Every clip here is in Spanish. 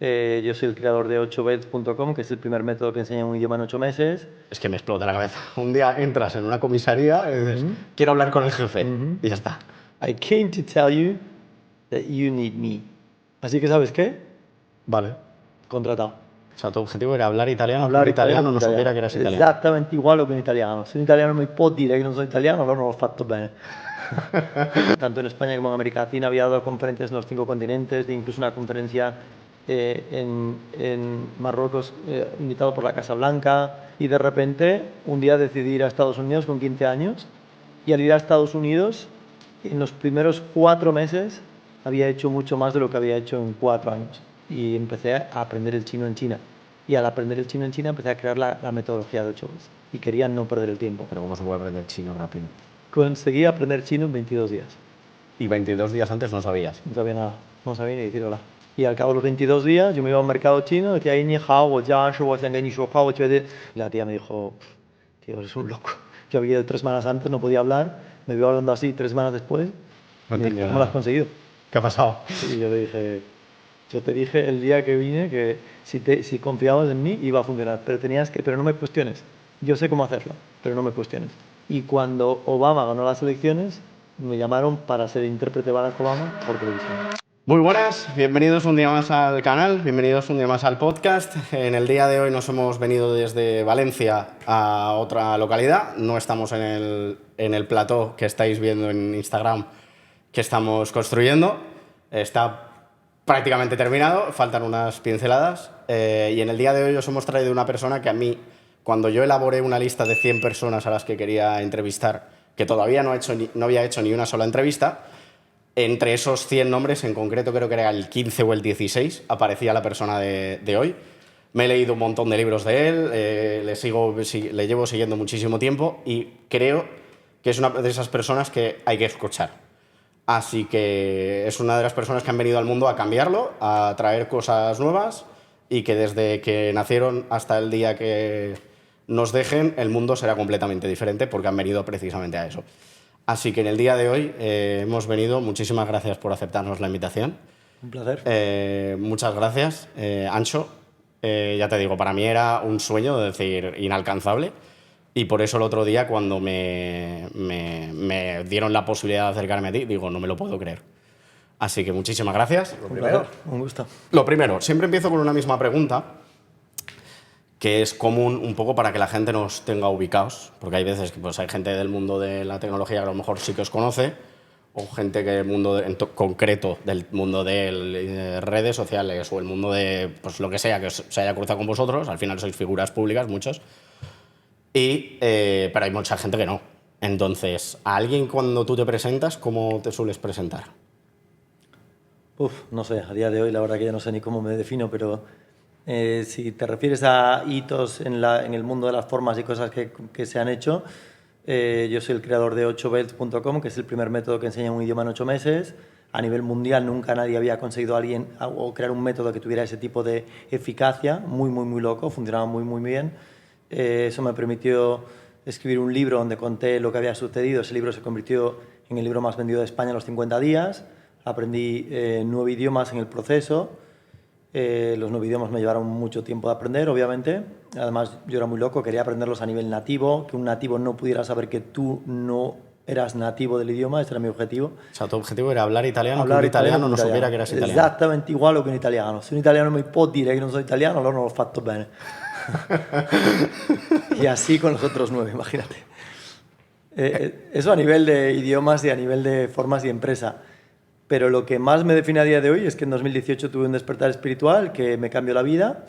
Yo soy el creador de 8bets.com, que es el primer método que enseña un idioma en 8 meses. Es que me explota la cabeza. Un día entras en una comisaría y dices, quiero hablar con el jefe. Y ya está. I came to tell you that you need me. Así que, ¿sabes qué? Vale. Contratado. O sea, tu objetivo era hablar italiano, Hablar que un italiano italiano. no supiera che eras italiano. Esattamente uguale che un italiano. Se un italiano mi può dire che non sono italiano, allora non l'ho fatto bene. Tanto en España como en América Latina había dado conferencias en los 5 continentes, incluso una conferencia en Marruecos, invitado por la Casa Blanca. Y de repente, un día decidí ir a Estados Unidos con 15 años. Y al ir a Estados Unidos, en los primeros 4 meses, había hecho mucho más de lo que había hecho en 4 años. Y empecé a aprender el chino en China. Y al aprender el chino en China, empecé a crear la metodología de 8 bits. Y quería no perder el tiempo. Pero ¿cómo se puede aprender chino rápido? Conseguí aprender chino en 22 días. Y 22 días antes no sabías. No sabía nada, no sabía ni decir hola. Y al cabo de los 22 días yo me iba a un mercado chino, decía, ni hao, wo jia shi wo xian ge ni shuo hao, y la tía me dijo, tío, eres un loco. Yo había ido 3 semanas antes, no podía hablar, me vio hablando así 3 semanas después. No Y me dijo, entendía ¿cómo lo nada. has conseguido? ¿Qué ha pasado? Y yo le dije, yo te dije el día que vine que si confiabas en mí iba a funcionar, pero no me cuestiones. Yo sé cómo hacerlo, pero no me cuestiones. Y cuando Obama ganó las elecciones, me llamaron para ser intérprete de Barack Obama por televisión. Muy buenas, bienvenidos un día más al canal, bienvenidos un día más al podcast. En el día de hoy nos hemos venido desde Valencia a otra localidad. No estamos en el plató que estáis viendo en Instagram que estamos construyendo. Está prácticamente terminado, faltan unas pinceladas. Y en el día de hoy os hemos traído una persona que a mí, cuando yo elaboré una lista de 100 personas a las que quería entrevistar, que todavía no había hecho ni una sola entrevista, entre esos 100 nombres, en concreto creo que era el 15 o el 16, aparecía la persona de hoy. Me he leído un montón de libros de él, le llevo siguiendo muchísimo tiempo y creo que es una de esas personas que hay que escuchar. Así que es una de las personas que han venido al mundo a cambiarlo, a traer cosas nuevas y que desde que nacieron hasta el día que nos dejen, el mundo será completamente diferente porque han venido precisamente a eso. Así que en el día de hoy hemos venido. Muchísimas gracias por aceptarnos la invitación. Un placer. Muchas gracias, Ancho. Ya te digo, para mí era un sueño, es decir, inalcanzable. Y por eso el otro día, cuando me dieron la posibilidad de acercarme a ti, digo, no me lo puedo creer. Así que muchísimas gracias. Un gusto. Lo primero, siempre empiezo con una misma pregunta, que es común un poco para que la gente nos tenga ubicados, porque hay veces que pues, hay gente del mundo de la tecnología que a lo mejor sí que os conoce, o gente que concreto del mundo de redes sociales o el mundo de pues, lo que sea que se haya cruzado con vosotros. Al final sois figuras públicas, muchos, pero hay mucha gente que no. Entonces, a alguien cuando tú te presentas, ¿cómo te sueles presentar? No sé, a día de hoy la verdad que ya no sé ni cómo me defino, pero si te refieres a hitos en el mundo de las formas y cosas que se han hecho, yo soy el creador de 8bets.com, que es el primer método que enseña un idioma en 8 meses. A nivel mundial nunca nadie había conseguido o crear un método que tuviera ese tipo de eficacia, muy loco, funcionaba muy bien. Eso me permitió escribir un libro donde conté lo que había sucedido. Ese libro se convirtió en el libro más vendido de España en los 50 días. Aprendí 9 idiomas en el proceso. Los 9 idiomas me llevaron mucho tiempo de aprender, obviamente. Además, yo era muy loco, quería aprenderlos a nivel nativo, que un nativo no pudiera saber que tú no eras nativo del idioma. Ese era mi objetivo. O sea, tu objetivo era hablar italiano, que un italiano no supiera che eras italiano. Esattamente uguale che un italiano. Se un italiano mi può dire che non sono italiano, allora non l'ho fatto bene. Y así con los otros 9, imagínate. Eso a nivel de idiomas y a nivel de formas y empresa. Pero lo que más me define a día de hoy es que en 2018 tuve un despertar espiritual que me cambió la vida.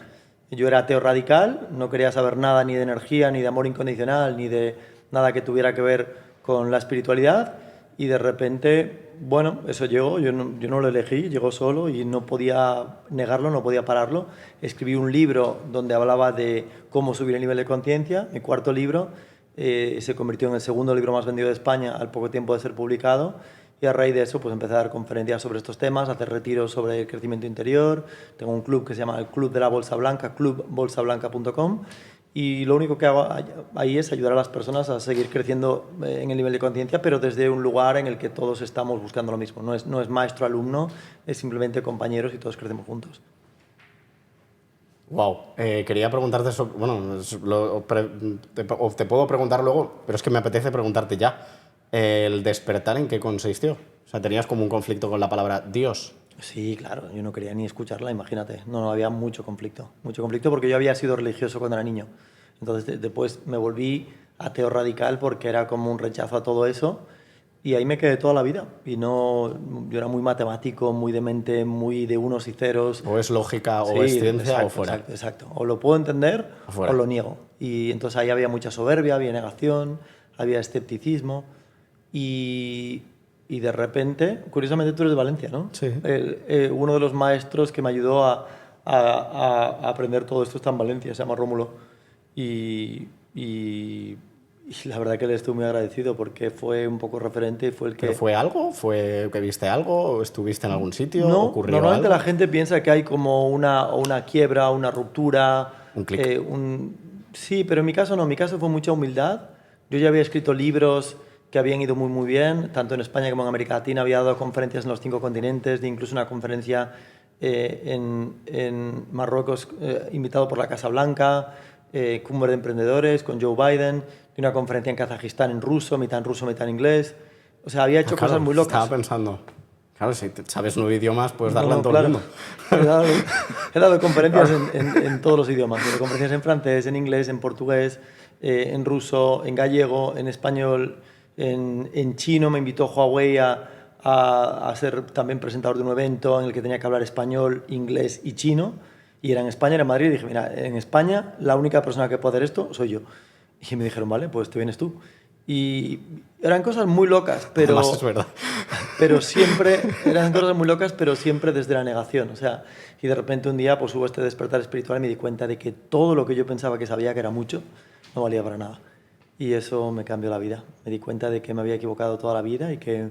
Yo era ateo radical, no quería saber nada ni de energía, ni de amor incondicional, ni de nada que tuviera que ver con la espiritualidad. Y de repente, bueno, eso llegó, yo no lo elegí, llegó solo y no podía negarlo, no podía pararlo. Escribí un libro donde hablaba de cómo subir el nivel de conciencia. Mi cuarto libro se convirtió en el segundo libro más vendido de España al poco tiempo de ser publicado. Y a raíz de eso pues empecé a dar conferencias sobre estos temas, a hacer retiros sobre el crecimiento interior. Tengo un club que se llama el Club de la Bolsa Blanca, clubbolsablanca.com. Y lo único que hago ahí es ayudar a las personas a seguir creciendo en el nivel de conciencia, pero desde un lugar en el que todos estamos buscando lo mismo. No es maestro-alumno, es simplemente compañeros y todos crecemos juntos. Wow. Quería preguntarte sobre... Bueno, te puedo preguntar luego, pero es que me apetece preguntarte ya. ¿El despertar en qué consistió? O sea, ¿tenías como un conflicto con la palabra Dios? Sí, claro, yo no quería ni escucharla, imagínate. No, había mucho conflicto porque yo había sido religioso cuando era niño. Entonces después me volví ateo radical porque era como un rechazo a todo eso y ahí me quedé toda la vida. Y no, yo era muy matemático, muy de mente, muy de unos y ceros. ¿O es lógica, Sí, o es ciencia, exacto, o fuera? exacto. O lo puedo entender O o fuera. lo niego. Y entonces ahí había mucha soberbia, había negación, había escepticismo. Y de repente, curiosamente tú eres de Valencia, ¿no? Sí. Uno de los maestros que me ayudó a aprender todo esto está en Valencia, se llama Rómulo. Y, y- y la verdad que le estoy muy agradecido porque fue un poco referente y fue el que... ¿Pero fue algo? ¿Fue que viste algo? ¿O estuviste en algún sitio? No, ¿Ocurrió normalmente algo? la gente piensa que hay como una quiebra, una ruptura. Un clic. Sí, pero en mi caso no, en mi caso fue mucha humildad. Yo ya había escrito libros que habían ido muy muy bien, tanto en España como en América Latina, había dado conferencias en los 5 continentes, di incluso una conferencia en Marruecos invitado por la Casa Blanca, cumbre de emprendedores con Joe Biden, di una conferencia en Kazajistán en ruso, mitad en inglés. O sea, había hecho Claro, cosas muy locas. estaba pensando. Claro, si sabes 9 idiomas, puedes No, darla en todo claro. el mundo. He dado conferencias en todos los idiomas. He dado conferencias en francés, en inglés, en portugués, en ruso, en gallego, en español, en chino. Me invitó Huawei a ser también presentador de un evento en el que tenía que hablar español, inglés y chino. Y era en España, era en Madrid. Y dije, mira, en España la única persona que puede hacer esto soy yo. Y me dijeron, vale, pues te vienes tú. Y eran cosas muy locas, pero... Además, es verdad. Pero siempre, eran cosas muy locas, pero siempre desde la negación. O sea, y de repente un día pues hubo este despertar espiritual y me di cuenta de que todo lo que yo pensaba que sabía que era mucho, no valía para nada. Y eso me cambió la vida. Me di cuenta de que me había equivocado toda la vida y que,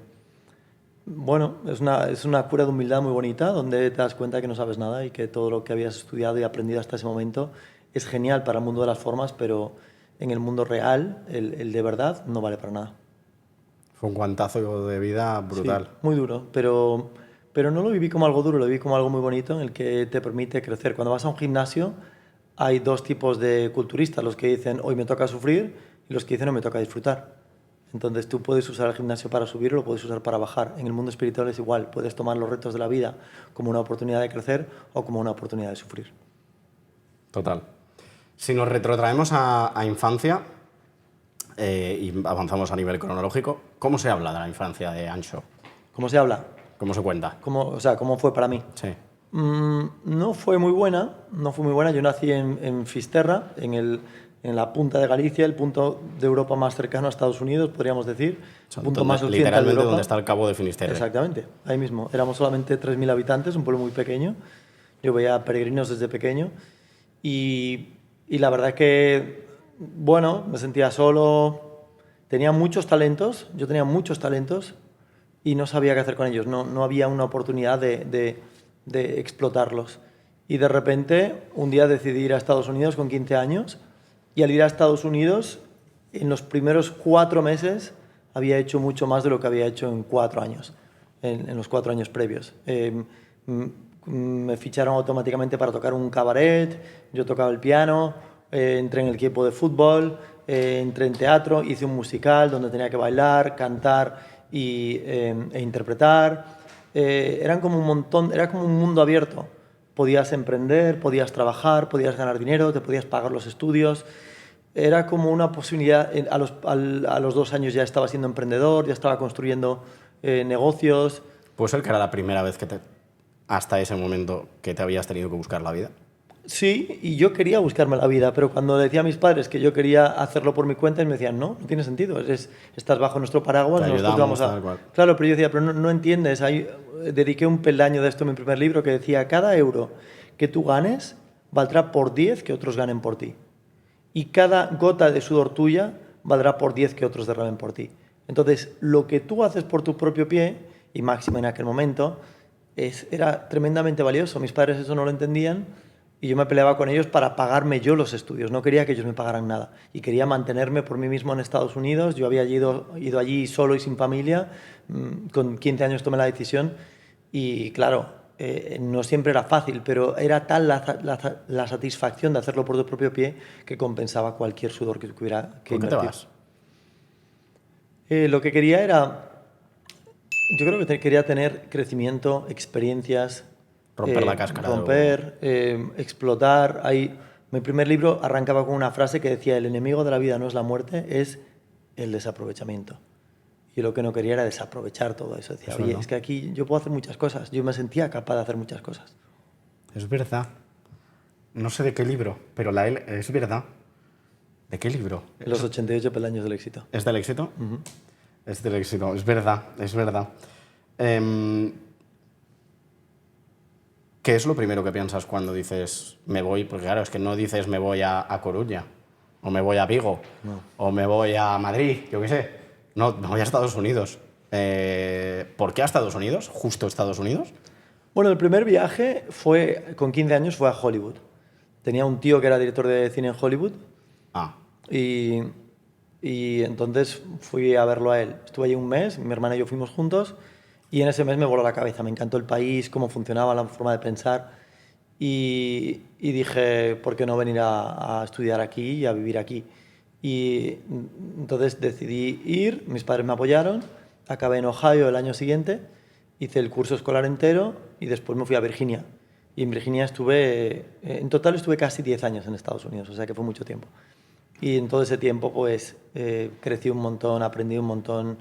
bueno, es una cura de humildad muy bonita, donde te das cuenta que no sabes nada y que todo lo que habías estudiado y aprendido hasta ese momento es genial para el mundo de las formas, pero en el mundo real, el de verdad, no vale para nada. Fue un guantazo de vida brutal. Sí, muy duro, pero no lo viví como algo duro, lo viví como algo muy bonito en el que te permite crecer. Cuando vas a un gimnasio hay dos tipos de culturistas, los que dicen hoy me toca sufrir y los que dicen hoy me toca disfrutar. Entonces tú puedes usar el gimnasio para subir o lo puedes usar para bajar. En el mundo espiritual es igual, puedes tomar los retos de la vida como una oportunidad de crecer o como una oportunidad de sufrir. Total. Si nos retrotraemos a infancia y avanzamos a nivel cronológico, ¿cómo se habla de la infancia de Anxo? ¿Cómo se habla? ¿Cómo se cuenta? O sea, ¿cómo fue para mí? Sí. No fue muy buena, no fue muy buena. Yo nací en Fisterra, en la punta de Galicia, el punto de Europa más cercano a Estados Unidos, podríamos decir. El punto más occidental de Literalmente Europa. donde está el Cabo de Finisterre. Exactamente, ahí mismo. Éramos solamente 3.000 habitantes, un pueblo muy pequeño. Yo veía peregrinos desde pequeño y la verdad que, bueno, me sentía solo. Tenía muchos talentos, yo tenía muchos talentos y no sabía qué hacer con ellos. No había una oportunidad de explotarlos. Y de repente, un día decidí ir a Estados Unidos con 15 años y al ir a Estados Unidos, en los primeros 4 meses, había hecho mucho más de lo que había hecho en 4 años, en los 4 años previos. Me ficharon automáticamente para tocar un cabaret, yo tocaba el piano, entré en el equipo de fútbol, entré en teatro, hice un musical donde tenía que bailar, cantar e interpretar. Eran como un montón, era como un mundo abierto. Podías emprender, podías trabajar, podías ganar dinero, te podías pagar los estudios. Era como una posibilidad. A los 2 años ya estaba siendo emprendedor, ya estaba construyendo negocios. ¿Puede ser que era la primera vez hasta ese momento que te habías tenido que buscar la vida? Sí, y yo quería buscarme la vida, pero cuando decía a mis padres que yo quería hacerlo por mi cuenta, me decían, no tiene sentido, estás bajo nuestro paraguas, Te nosotros ayudamos, vamos a... tal cual. Claro, pero yo decía, pero no entiendes, dediqué un peldaño de esto en mi primer libro que decía, cada euro que tú ganes valdrá por 10 que otros ganen por ti. Y cada gota de sudor tuya valdrá por 10 que otros derramen por ti. Entonces, lo que tú haces por tu propio pie, y máximo en aquel momento, era tremendamente valioso. Mis padres eso no lo entendían y yo me peleaba con ellos para pagarme yo los estudios. No quería que ellos me pagaran nada. Y quería mantenerme por mí mismo en Estados Unidos. Yo había ido allí solo y sin familia. Con 15 años tomé la decisión y, claro, no siempre era fácil, pero era tal la satisfacción de hacerlo por tu propio pie que compensaba cualquier sudor que tuviera que ¿Por qué te invertir. vas? Lo que quería era, yo creo que quería tener crecimiento, experiencias, Romper la cáscara de romper, explotar. Mi primer libro arrancaba con una frase que decía: el enemigo de la vida no es la muerte, es el desaprovechamiento. Y lo que no quería era desaprovechar todo eso. Decía, Eso oye, no. es que aquí yo puedo hacer muchas cosas. Yo me sentía capaz de hacer muchas cosas. Es verdad. No sé de qué libro, pero la L es verdad. ¿De qué libro? Los 88 peldaños del éxito. ¿Es del éxito? Es del éxito, es verdad, es verdad. ¿Qué es lo primero que piensas cuando dices me voy? Porque claro, es que no dices me voy a Coruña, o me voy a Vigo, o me voy a Madrid, yo qué sé. No, me voy a Estados Unidos. ¿Por qué a Estados Unidos? ¿Justo Estados Unidos? Bueno, el primer viaje fue, con 15 años, fue a Hollywood. Tenía un tío que era director de cine en Hollywood Ah, y entonces fui a verlo a él. Estuve allí un mes, mi hermana y yo fuimos juntos y en ese mes me voló la cabeza. Me encantó el país, cómo funcionaba, la forma de pensar y dije, ¿por qué no venir a estudiar aquí y a vivir aquí? Y entonces decidí ir, mis padres me apoyaron, acabé en Ohio el año siguiente, hice el curso escolar entero y después me fui a Virginia. Y en Virginia estuve, en total estuve casi 10 años en Estados Unidos, o sea que fue mucho tiempo. Y en todo ese tiempo pues crecí un montón, aprendí un montón,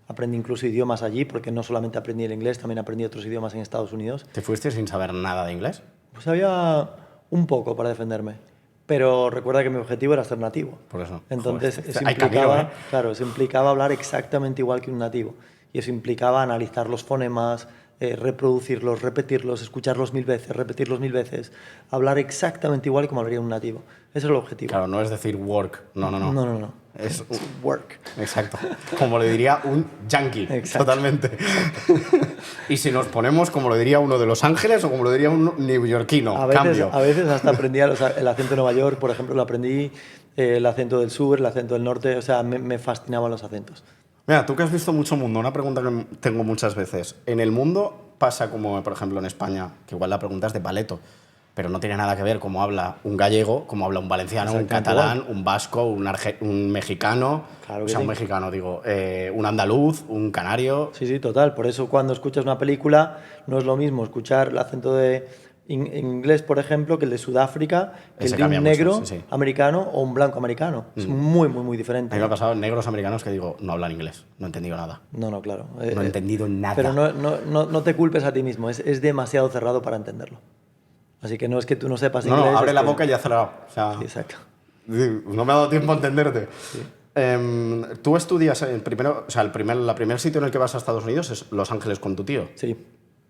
aprendí incluso idiomas allí, porque no solamente aprendí el inglés, también aprendí otros idiomas en Estados Unidos. ¿te fuiste sin saber nada de inglés? Pues había un poco para defenderme, pero recuerda que mi objetivo era ser nativo. Por eso. Entonces Joder, eso hay implicaba, camino, ¿eh? claro, eso implicaba hablar exactamente igual que un nativo. Y eso implicaba analizar los fonemas, reproducirlos, repetirlos, escucharlos 1000 veces, repetirlos 1000 veces, hablar exactamente igual como hablaría un nativo. Ese es el objetivo. Claro, no es decir work, no. No. Es work. Exacto. Como le diría un yankee. Exacto. Totalmente. Y si nos ponemos como lo diría uno de Los Ángeles o como lo diría un neoyorquino. A veces hasta aprendí el acento de Nueva York, por ejemplo, lo aprendí, el acento del sur, el acento del norte, o sea, me fascinaban los acentos. Mira, tú que has visto mucho mundo, una pregunta que tengo muchas veces. En el mundo pasa como, por ejemplo, en España, que igual la pregunta es de paleto, pero no tiene nada que ver cómo habla un gallego, cómo habla un valenciano, un catalán, un vasco, un mexicano, Claro o que sea, sí. un mexicano, digo, un andaluz, un canario. Sí, total. Por eso cuando escuchas una película no es lo mismo escuchar el acento de inglés, por ejemplo, que el de Sudáfrica, que Ese el de un cambia mucho, negro sí. americano o un blanco americano. Es muy diferente. A mí me ha pasado negros americanos que digo, no hablan inglés, no he entendido nada. No, claro. No he entendido nada. Pero no te culpes a ti mismo, es demasiado cerrado para entenderlo. Así que no es que tú no sepas inglés. No, abre es la que- boca y ya cerrado. O sea, Sí, exacto. no me ha dado tiempo a entenderte. Tú estudias primero, o sea, la primer sitio en el que vas a Estados Unidos es Los Ángeles con tu tío. Sí,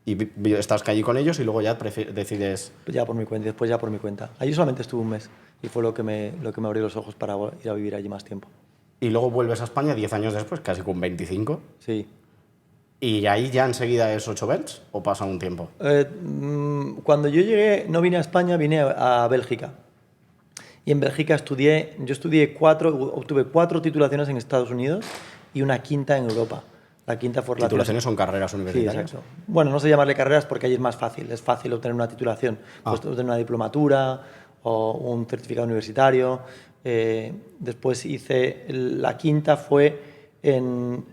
Y estás allí con ellos y luego ya decides. ya por mi cuenta, después ya por mi cuenta. Allí solamente estuve un mes y fue lo que me abrió los ojos para ir a vivir allí más tiempo. Y luego vuelves a España 10 años después, casi con 25. Sí. ¿Y ahí ya enseguida es 8 belts o pasa un tiempo? Cuando yo llegué, no vine a España, vine a Bélgica. Y en Bélgica obtuve 4 titulaciones en Estados Unidos y una quinta en Europa. La quinta fue relaciones. Titulaciones son carreras Sí, universitarias. exacto. Bueno, no sé llamarle carreras porque allí es más fácil. Es fácil obtener una titulación. Puedes obtener una diplomatura o un certificado universitario. Después hice... La quinta fue en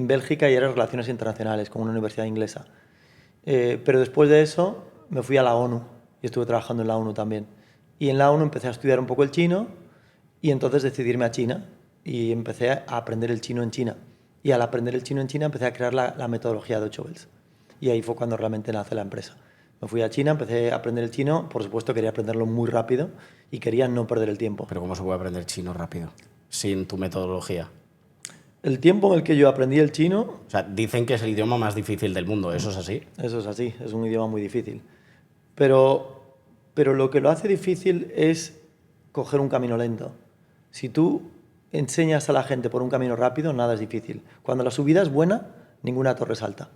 Bélgica y era Relaciones Internacionales con una universidad inglesa. Pero después de eso me fui a la ONU y estuve trabajando en la ONU también. Y en la ONU empecé a estudiar un poco el chino y entonces decidí irme a China y empecé a aprender el chino en China. Y al aprender el chino en China empecé a crear la metodología de 8 belts. Y ahí fue cuando realmente nace la empresa. Me fui a China, empecé a aprender el chino, por supuesto quería aprenderlo muy rápido y quería no perder el tiempo. Pero ¿cómo se puede aprender chino rápido? Sin tu metodología. El tiempo en el que yo aprendí el chino, O sea, dicen que es el idioma más difícil del mundo, ¿eso es así? eso es así, es un idioma muy difícil. Pero lo que lo hace difícil es coger un camino lento. Si tú enseñas a la gente por un camino rápido, nada es difícil. Cuando la subida es buena, ninguna torre salta.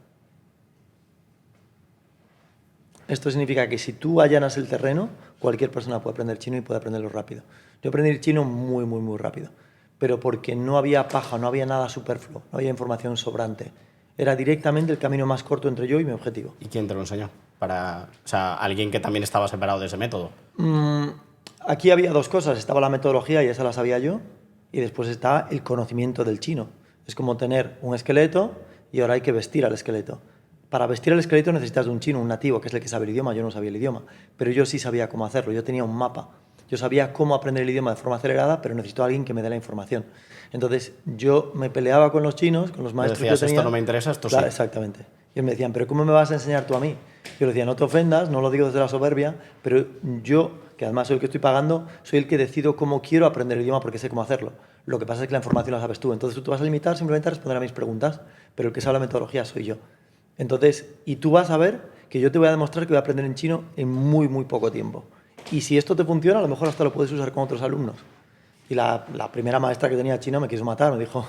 Esto significa que si tú allanas el terreno, cualquier persona puede aprender chino y puede aprenderlo rápido. Yo aprendí el chino muy rápido, pero porque no había paja, no había nada superfluo, no había información sobrante. Era directamente el camino más corto entre yo y mi objetivo. ¿Y quién te lo enseñó? O sea, alguien que también estaba separado de ese método. Aquí había dos cosas. Estaba la metodología y esa la sabía yo. Y después está el conocimiento del chino. Es como tener un esqueleto y ahora hay que vestir al esqueleto. Para vestir al esqueleto necesitas de un chino, un nativo, que es el que sabe el idioma. Yo no sabía el idioma, pero yo sí sabía cómo hacerlo. Yo tenía un mapa. Yo sabía cómo aprender el idioma de forma acelerada, pero necesito a alguien que me dé la información. Entonces yo me peleaba con los chinos, con los maestros Decías, que tenía. esto no me interesa, esto Claro, sí. exactamente. Y me decían, pero ¿cómo me vas a enseñar tú a mí? Yo le decía, no te ofendas, no lo digo desde la soberbia, pero yo, que además soy el que estoy pagando, soy el que decido cómo quiero aprender el idioma porque sé cómo hacerlo. Lo que pasa es que la información la sabes tú. Entonces tú te vas a limitar simplemente a responder a mis preguntas, pero el que sabe la metodología soy yo. Entonces, y tú vas a ver que yo te voy a demostrar que voy a aprender en chino en muy, muy poco tiempo. Y si esto te funciona, a lo mejor hasta lo puedes usar con otros alumnos. Y la primera maestra que tenía chino me quiso matar, me dijo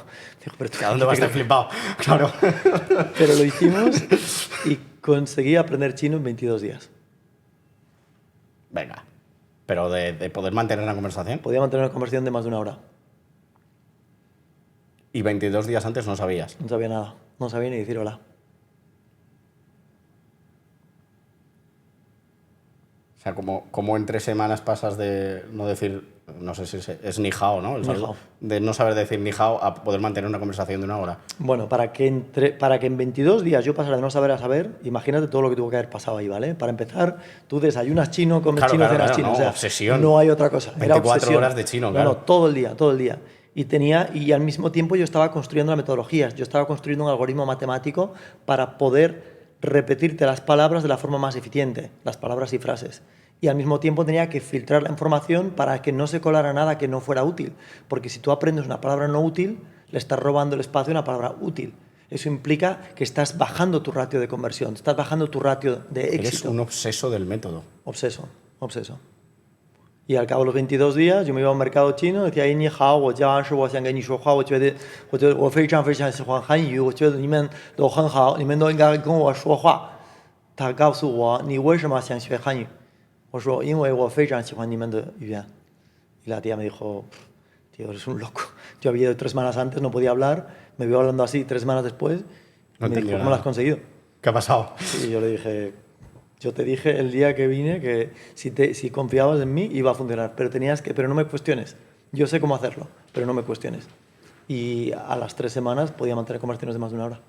pero tú, ¿A dónde vas a estar flipado? Claro. Pero lo hicimos y conseguí aprender chino en 22 días. Venga. Pero de poder mantener una conversación. Podía mantener una conversación de más de una hora. Y 22 días antes no sabías. No sabía nada. No sabía ni decir hola. O sea, como en 3 semanas pasas de no decir, no sé si es ni hao, ¿no? Ni hao. De no saber decir ni hao a poder mantener una conversación de una hora. Bueno, para que en 22 días yo pasara de no saber a saber, imagínate todo lo que tuvo que haber pasado ahí, ¿vale? Para empezar, tú desayunas chino, comes chino, cenas chino. No, o sea, obsesión. No hay otra cosa. 24 horas de chino, claro. No, todo el día, todo el día. Y al mismo tiempo yo estaba construyendo la metodología, yo estaba construyendo un algoritmo matemático para poder repetirte las palabras de la forma más eficiente, las palabras y frases. Y al mismo tiempo tenía que filtrar la información para que no se colara nada que no fuera útil. Porque si tú aprendes una palabra no útil, le estás robando el espacio a una palabra útil. Eso implica que estás bajando tu ratio de conversión, estás bajando tu ratio de éxito. Eres un obseso del método. Obseso. Y al cabo de los 22 días, yo me iba a un mercado chino, decía, ni hao, wo jiao shi wo xian gen ni shuo hua, wo fei zhang xi huan hanyu, wo觉得你们都很好，你们都应该跟我说话。他告诉我，你为什么想学汉语？我说，因为我非常喜欢你们的语言。Y la tía me dijo, tío, eres un loco. Yo había ido 3 semanas antes, no podía hablar, me vio hablando así 3 semanas después, y me dijo, ¿cómo lo has conseguido? ¿Qué ha pasado? Y yo le dije, yo te dije el día que vine que si confiabas en mí iba a funcionar, pero no me cuestiones. Yo sé cómo hacerlo, pero no me cuestiones. Y a las 3 semanas podía mantener conversaciones de más de una hora.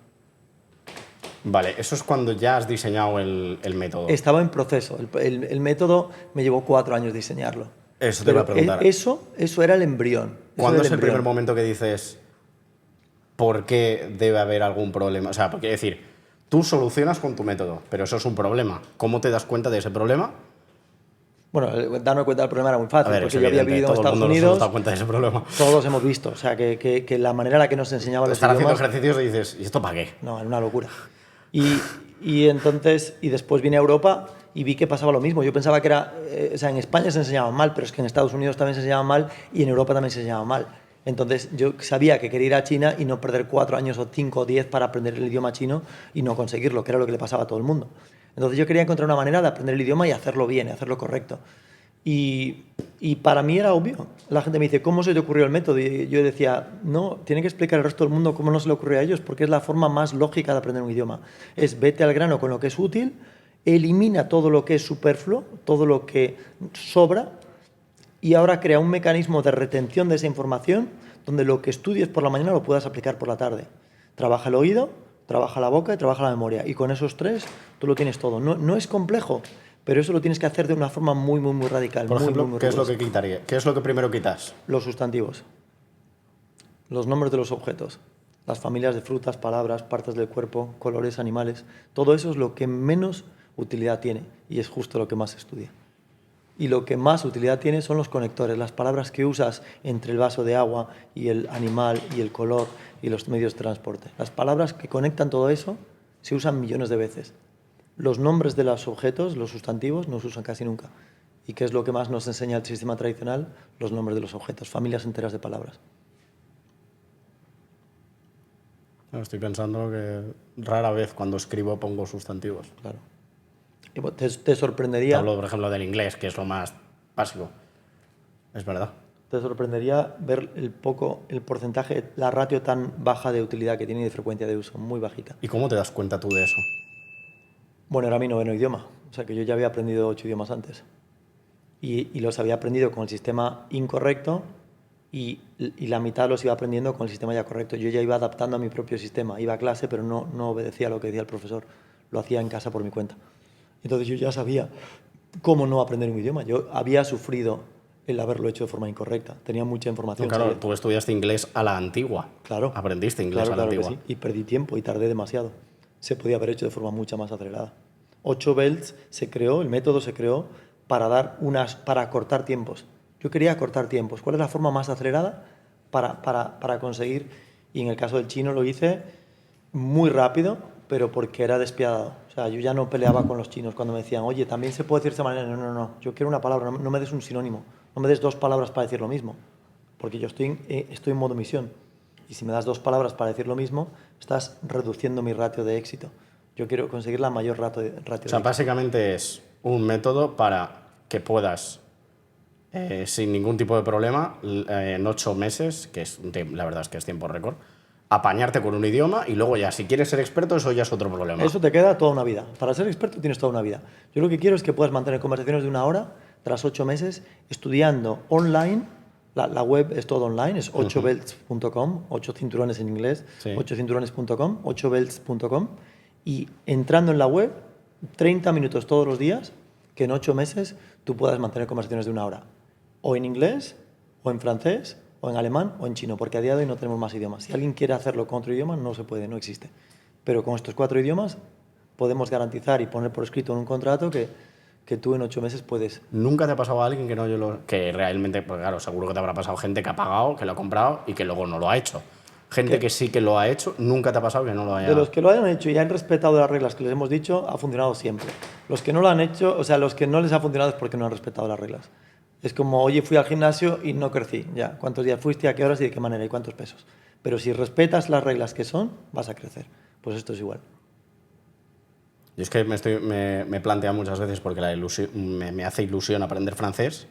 Vale, eso es cuando ya has diseñado el método. Estaba en proceso. El método me llevó 4 años diseñarlo. Eso te iba a preguntar. Eso era el embrión. ¿Cuándo es el primer momento que dices por qué debe haber algún problema? O sea, porque decir, tú solucionas con tu método, pero eso es un problema. ¿Cómo te das cuenta de ese problema? Bueno, darme cuenta del problema era muy fácil, porque yo había vivido en Estados Unidos. Todo el mundo nos hemos dado cuenta de ese problema. Todos hemos visto, o sea, que la manera en la que nos enseñaban los idiomas... Estar haciendo ejercicios y dices, ¿y esto para qué? No, era una locura. Y entonces, y después vine a Europa y vi que pasaba lo mismo. Yo pensaba que era, o sea, en España se enseñaba mal, pero es que en Estados Unidos también se enseñaba mal y en Europa también se enseñaba mal. Entonces yo sabía que quería ir a China y no perder 4 años o 5 o 10 para aprender el idioma chino y no conseguirlo, que era lo que le pasaba a todo el mundo. Entonces yo quería encontrar una manera de aprender el idioma y hacerlo bien, hacerlo correcto. Y para mí era obvio. La gente me dice, ¿cómo se te ocurrió el método? Y yo decía, no, tiene que explicar al resto del mundo cómo no se le ocurrió a ellos, porque es la forma más lógica de aprender un idioma. Es vete al grano con lo que es útil, elimina todo lo que es superfluo, todo lo que sobra, y ahora crea un mecanismo de retención de esa información donde lo que estudies por la mañana lo puedas aplicar por la tarde. Trabaja el oído, trabaja la boca y trabaja la memoria. Y con esos 3 tú lo tienes todo. No es complejo, pero eso lo tienes que hacer de una forma muy, muy, muy radical. Por ejemplo, muy ¿qué es lo que quitaría? ¿Qué es lo que primero quitas? Los sustantivos, los nombres de los objetos, las familias de frutas, palabras, partes del cuerpo, colores, animales. Todo eso es lo que menos utilidad tiene y es justo lo que más se estudia. Y lo que más utilidad tiene son los conectores, las palabras que usas entre el vaso de agua y el animal y el color y los medios de transporte. Las palabras que conectan todo eso se usan millones de veces. Los nombres de los objetos, los sustantivos, no se usan casi nunca. ¿Y qué es lo que más nos enseña el sistema tradicional? Los nombres de los objetos, familias enteras de palabras. Estoy pensando que rara vez cuando escribo pongo sustantivos. Claro. Te sorprendería... Hablo, por ejemplo, del inglés, que es lo más básico. Es verdad. Te sorprendería ver el porcentaje, la ratio tan baja de utilidad que tiene y de frecuencia de uso, muy bajita. ¿Y cómo te das cuenta tú de eso? Bueno, era mi 9º idioma, o sea que yo ya había aprendido 8 idiomas antes. Y los había aprendido con el sistema incorrecto y la mitad los iba aprendiendo con el sistema ya correcto. Yo ya iba adaptando a mi propio sistema, iba a clase pero no obedecía lo que decía el profesor, lo hacía en casa por mi cuenta. Entonces yo ya sabía cómo no aprender un idioma. Yo había sufrido el haberlo hecho de forma incorrecta. Tenía mucha información. No, claro, ¿sabes? tú estudiaste inglés a la antigua. Claro. Aprendiste inglés claro, a la claro antigua. Que sí. Y perdí tiempo y tardé demasiado. Se podía haber hecho de forma mucho más acelerada. 8 Belts se creó, el método se creó para cortar tiempos. Yo quería cortar tiempos. ¿Cuál es la forma más acelerada para conseguir? Y en el caso del chino lo hice muy rápido, pero porque era despiadado. O sea, yo ya no peleaba con los chinos cuando me decían, oye, también se puede decir de esta manera. No. Yo quiero una palabra, no me des un sinónimo. No me des 2 palabras para decir lo mismo. Porque yo estoy en modo misión. Y si me das 2 palabras para decir lo mismo, estás reduciendo mi ratio de éxito. Yo quiero conseguir la mayor ratio de éxito. O sea, básicamente es un método para que puedas, sin ningún tipo de problema, en 8 meses, que es la verdad es que es tiempo récord, apañarte con un idioma y luego ya, si quieres ser experto, eso ya es otro problema. Eso te queda toda una vida. Para ser experto tienes toda una vida. Yo lo que quiero es que puedas mantener conversaciones de 1 hora tras 8 meses estudiando online. La web es todo online, es 8belts.com, 8 cinturones en inglés, Sí. 8cinturones.com, 8belts.com, y entrando en la web, 30 minutos todos los días, que en 8 meses tú puedas mantener conversaciones de 1 hora, o en inglés, o en francés, o en alemán, o en chino, porque a día de hoy no tenemos más idiomas. Si alguien quiere hacerlo con otro idioma, no se puede, no existe. Pero con estos 4 idiomas podemos garantizar y poner por escrito en un contrato que tú en 8 meses puedes. ¿Nunca te ha pasado a alguien que realmente, pues claro, seguro que te habrá pasado gente que ha pagado, que lo ha comprado y que luego no lo ha hecho? Gente que sí que lo ha hecho, nunca te ha pasado que no lo haya... De los que lo hayan hecho y han respetado las reglas que les hemos dicho, ha funcionado siempre. Los que no lo han hecho, o sea, los que no les ha funcionado es porque no han respetado las reglas. Es como, oye, fui al gimnasio y no crecí. Ya, ¿cuántos días fuiste, a qué horas y de qué manera y cuántos pesos? Pero si respetas las reglas que son, vas a crecer. Pues esto es igual. Yo es que me he planteado muchas veces porque me hace ilusión aprender francés.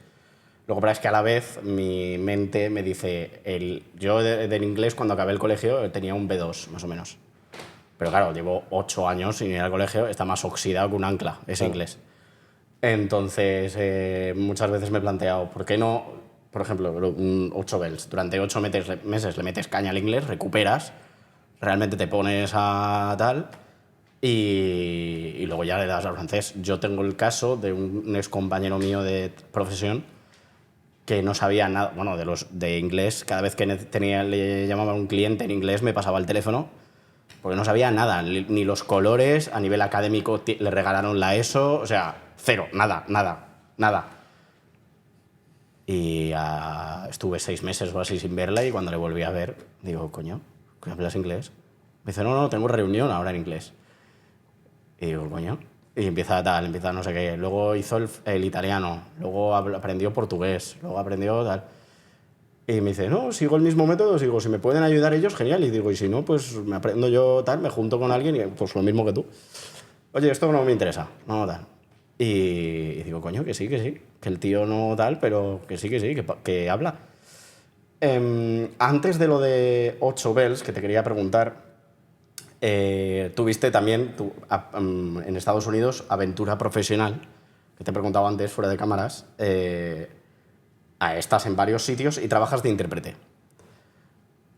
Lo que pasa es que a la vez mi mente me dice... Yo del inglés cuando acabé el colegio tenía un B2 más o menos. Pero claro, llevo 8 años sin ir al colegio, está más oxidado que un ancla ese inglés. Entonces muchas veces me he planteado, ¿por qué no, por ejemplo, 8 belts? Durante 8 meses le metes caña al inglés, recuperas, realmente te pones a tal... Y luego ya le das al francés. Yo tengo el caso de un ex compañero mío de profesión que no sabía nada, bueno, de inglés. Cada vez que le llamaba a un cliente en inglés me pasaba el teléfono porque no sabía nada, ni los colores. A nivel académico le regalaron la ESO, o sea, cero, nada. Y estuve 6 meses o así sin verla y cuando le volví a ver, digo, coño, ¿qué hablas inglés? Me dice, no, tengo reunión ahora en inglés. Y digo, coño. Y empieza no sé qué. Luego hizo el italiano, luego aprendió portugués, luego aprendió tal. Y me dice, no, sigo el mismo método, si me pueden ayudar ellos, genial. Y digo, y si no, pues me aprendo yo tal, me junto con alguien y pues lo mismo que tú. Oye, esto no me interesa, no tal. Y digo, coño, que sí, que el tío no tal, pero que sí, que habla. Antes de lo de 8 bells, que te quería preguntar... tuviste también en Estados Unidos aventura profesional, que te he preguntado antes fuera de cámaras. Estás en varios sitios y trabajas de intérprete.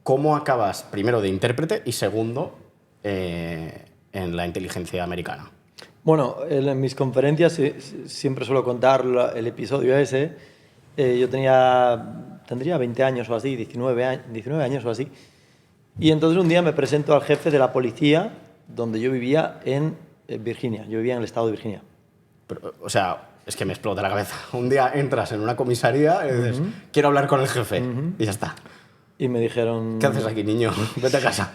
¿Cómo acabas primero de intérprete y segundo en la inteligencia americana? Bueno, en mis conferencias siempre suelo contar el episodio ese. Yo tendría 20 años o así, 19 años o así. Y entonces un día me presento al jefe de la policía donde yo vivía en Virginia. Yo vivía en el estado de Virginia. Pero, o sea, es que me explota la cabeza. Un día entras en una comisaría y dices, quiero hablar con el jefe. Y ya está. Y me dijeron... ¿Qué haces aquí, niño? Vete a casa.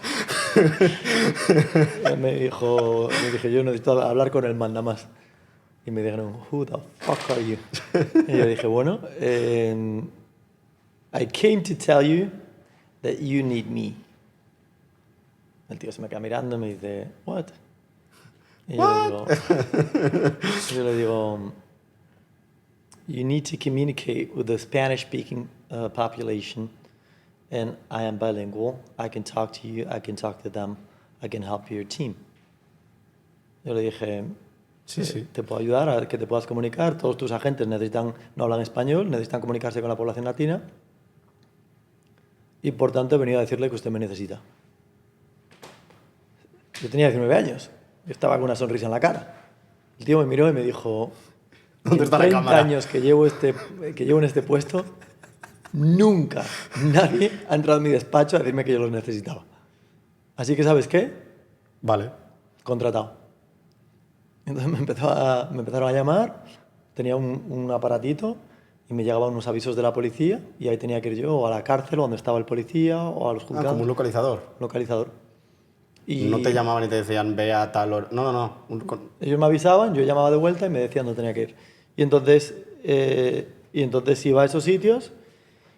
me dije, yo necesito hablar con el mandamás. Y me dijeron, who the fuck are you? Y yo dije, bueno, I came to tell you that you need me. El tío se me queda mirando y me dice, what? Y yo le digo, you need to communicate with the Spanish-speaking population, and I am bilingual. I can talk to you, I can talk to them, I can help your team. Yo le dije, Sí. te puedo ayudar a que te puedas comunicar. Todos tus agentes no hablan español, necesitan comunicarse con la población latina. Y por tanto he venido a decirle que usted me necesita. Yo tenía 19 años. Yo estaba con una sonrisa en la cara. El tío me miró y me dijo, ¿Dónde está la 30 cámara? años que llevo en este puesto, nunca nadie ha entrado en mi despacho a decirme que yo los necesitaba. Así que, ¿sabes qué? Vale. Contratado. Entonces me empezaron a llamar, tenía un aparatito y me llegaban unos avisos de la policía y ahí tenía que ir yo o a la cárcel o donde estaba el policía o a los juzgados. Como un localizador. Localizador. Y No te llamaban y te decían, ve a tal hora. No. ellos me avisaban, yo llamaba de vuelta y me decían dónde tenía que ir. Y entonces iba a esos sitios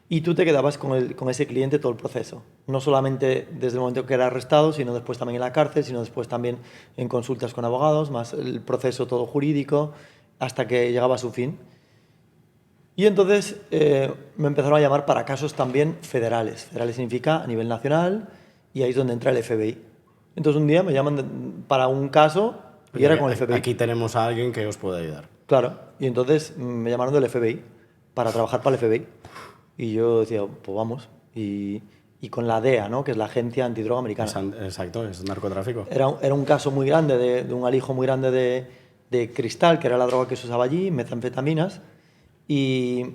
y tú te quedabas con ese cliente todo el proceso. No solamente desde el momento que era arrestado, sino después también en la cárcel, sino después también en consultas con abogados, más el proceso todo jurídico, hasta que llegaba a su fin. Y entonces me empezaron a llamar para casos también federales. Federales significa a nivel nacional y ahí es donde entra el FBI. Entonces un día me llaman para un caso y era con el FBI. Aquí tenemos a alguien que os puede ayudar. Claro, y entonces me llamaron del FBI para trabajar para el FBI. Y yo decía, pues vamos. Y con la DEA, ¿no? Que es la Agencia Antidroga Americana. Exacto, es narcotráfico. Era un caso muy grande, de un alijo muy grande de cristal, que era la droga que se usaba allí, metanfetaminas. Y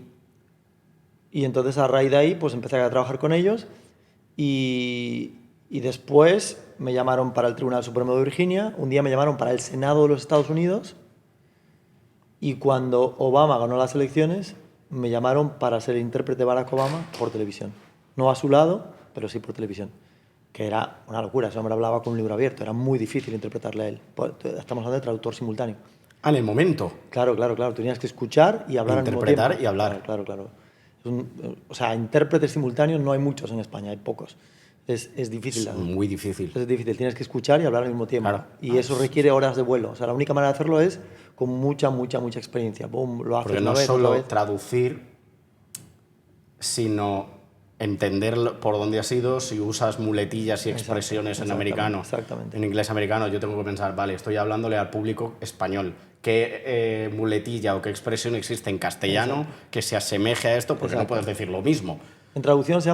entonces a raíz de ahí pues empecé a trabajar con ellos y después me llamaron para el Tribunal Supremo de Virginia, un día me llamaron para el Senado de los Estados Unidos y cuando Obama ganó las elecciones me llamaron para ser intérprete de Barack Obama por televisión. No a su lado, pero sí por televisión. Que era una locura, ese hombre hablaba con un libro abierto, era muy difícil interpretarle a él. Estamos hablando de traductor simultáneo. En el momento. Claro. Tenías que escuchar y hablar al mismo tiempo. Interpretar y hablar. Claro. O sea, intérpretes simultáneos no hay muchos en España, hay pocos. Es difícil. Es muy difícil. Es difícil, tienes que escuchar y hablar al mismo tiempo. Claro. Y eso requiere horas de vuelo. O sea, la única manera de hacerlo es con mucha experiencia. Boom, lo haces Porque una no vez, solo otra vez. traducir, sino entender por dónde has ido, si usas muletillas y expresiones en americano, exactamente. en inglés americano, yo tengo que pensar, vale, estoy hablándole al público español. ¿Qué muletilla o qué expresión existe en castellano que se asemeje a esto? Porque no puedes decir lo mismo. En traducción se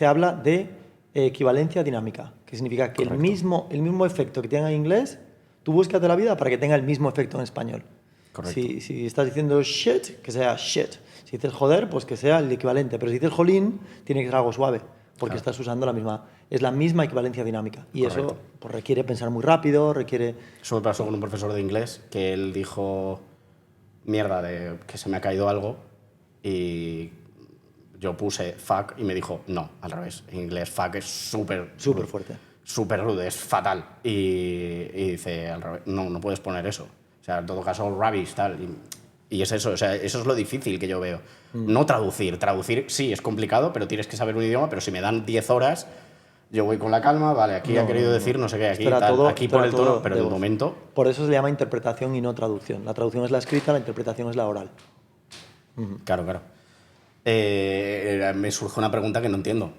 habla de equivalencia dinámica, que significa que el mismo efecto que tenga en inglés, tú búscate la vida para que tenga el mismo efecto en español. Correcto. Si estás diciendo shit, que sea shit. Si dices joder, pues que sea el equivalente. Pero si dices jolín, tiene que ser algo suave, porque estás usando es la misma equivalencia dinámica. Y Correcto. eso pues, requiere pensar muy rápido, requiere... Eso me pasó con un profesor de inglés, que él dijo, mierda, que se me ha caído algo, y yo puse fuck y me dijo, no, al revés. En inglés fuck es súper fuerte. Súper rude, es fatal. Y dice, al revés, no puedes poner eso. O sea, en todo caso, rubbish, tal. Y es eso, o sea, eso es lo difícil que yo veo. No traducir. Traducir sí es complicado, pero tienes que saber un idioma, pero si me dan 10 horas, yo voy con la calma, vale, aquí ha querido decir no sé qué, aquí tal, aquí por el tono, pero en el momento... Por eso se le llama interpretación y no traducción. La traducción es la escrita, la interpretación es la oral. Claro. Me surge una pregunta que no entiendo.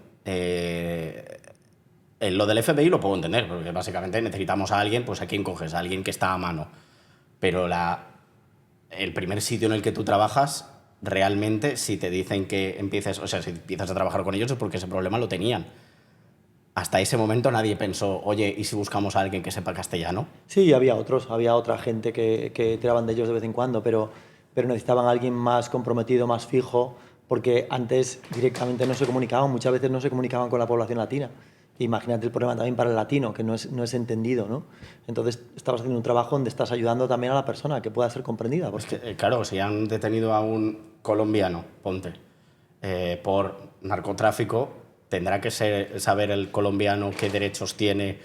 Lo del FBI lo puedo entender, porque básicamente necesitamos a alguien, pues ¿a quién coges? A alguien que está a mano. Pero el primer sitio en el que tú trabajas, realmente, si te dicen que si empiezas a trabajar con ellos es porque ese problema lo tenían. Hasta ese momento nadie pensó, oye, ¿y si buscamos a alguien que sepa castellano? Sí, había otra gente que tiraban de ellos de vez en cuando, pero necesitaban a alguien más comprometido, más fijo, porque antes directamente no se comunicaban, muchas veces no se comunicaban con la población latina. Imagínate el problema también para el latino, que no es entendido, ¿no? Entonces estabas haciendo un trabajo donde estás ayudando también a la persona a que pueda ser comprendida. Porque... Es que, claro, si han detenido a un colombiano, ponte, por narcotráfico, tendrá que saber el colombiano qué derechos tiene,